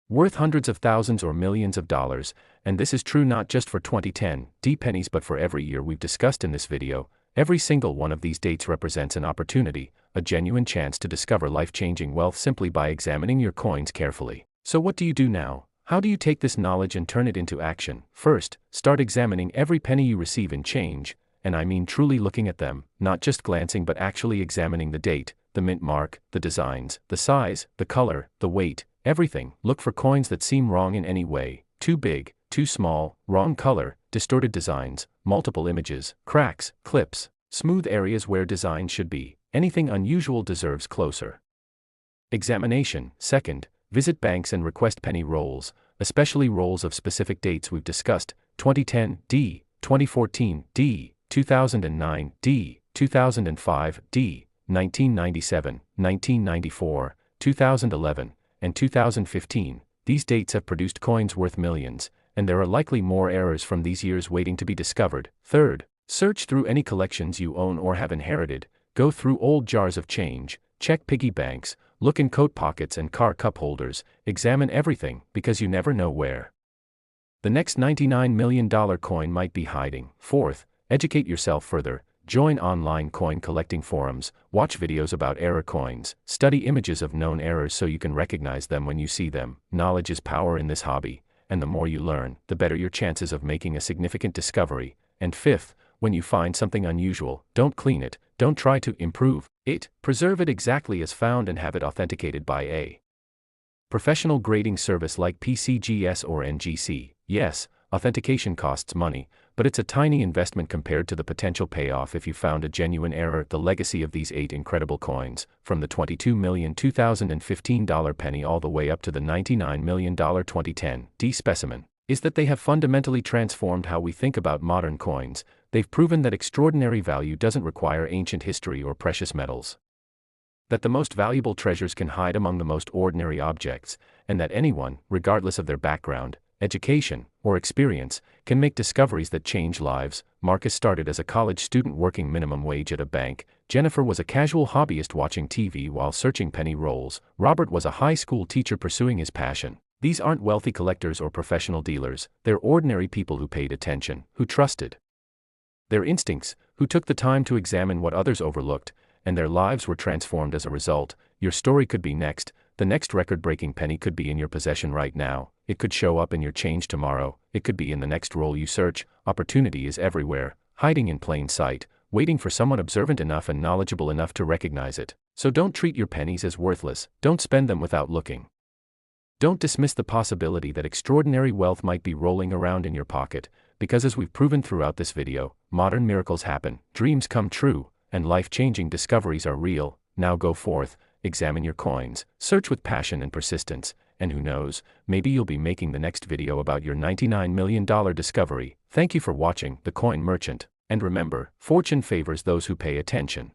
worth hundreds of thousands or millions of dollars. And this is true not just for 2010 D pennies but for every year we've discussed in this video. Every single one of these dates represents an opportunity, a genuine chance to discover life-changing wealth simply by examining your coins carefully. So what do you do now? How do you take this knowledge and turn it into action? First, start examining every penny you receive in change, and I mean truly looking at them, not just glancing but actually examining the date, the mint mark, the designs, the size, the color, the weight, everything. Look for coins that seem wrong in any way, too big, too small, wrong color, distorted designs, multiple images, cracks, clips, smooth areas where design should be. Anything unusual deserves closer examination. Second, visit banks and request penny rolls, especially rolls of specific dates we've discussed: 2010 D, 2014 D, 2009 D, 2005 D, 1997, 1994, 2011, and 2015. These dates have produced coins worth millions, and there are likely more errors from these years waiting to be discovered. Third, Search through any collections you own or have inherited, go through old jars of change, check piggy banks, look in coat pockets and car cup holders, examine everything, because you never know where the next $99 million coin might be hiding. Fourth, educate yourself further. Join online coin collecting forums, watch videos about error coins, study images of known errors so you can recognize them when you see them. Knowledge is power in this hobby, and the more you learn, the better your chances of making a significant discovery. And fifth, when you find something unusual, don't clean it, don't try to improve it, preserve it exactly as found and have it authenticated by a professional grading service like PCGS or NGC. Yes, authentication costs money, but it's a tiny investment compared to the potential payoff if you found a genuine error. The legacy of these 8 incredible coins, from the $22,000,2015 penny all the way up to the $99 million 2010 specimen, is that they have fundamentally transformed how we think about modern coins. They've proven that extraordinary value doesn't require ancient history or precious metals, that the most valuable treasures can hide among the most ordinary objects, and that anyone, regardless of their background, education, or experience, can make discoveries that change lives. Marcus started as a college student working minimum wage at a bank. Jennifer was a casual hobbyist watching TV while searching penny rolls. Robert was a high school teacher pursuing his passion. These aren't wealthy collectors or professional dealers, they're ordinary people who paid attention, who trusted their instincts, who took the time to examine what others overlooked, and their lives were transformed as a result. Your story could be next. The next record-breaking penny could be in your possession right now. It could show up in your change tomorrow. It could be in the next roll you search. Opportunity is everywhere, hiding in plain sight, waiting for someone observant enough and knowledgeable enough to recognize it. So don't treat your pennies as worthless. Don't spend them without looking. Don't dismiss the possibility that extraordinary wealth might be rolling around in your pocket, because as we've proven throughout this video, modern miracles happen, dreams come true, and life-changing discoveries are real. Now go forth, examine your coins, search with passion and persistence, and who knows, maybe you'll be making the next video about your $99 million discovery. Thank you for watching The Coin Merchant, and remember, fortune favors those who pay attention.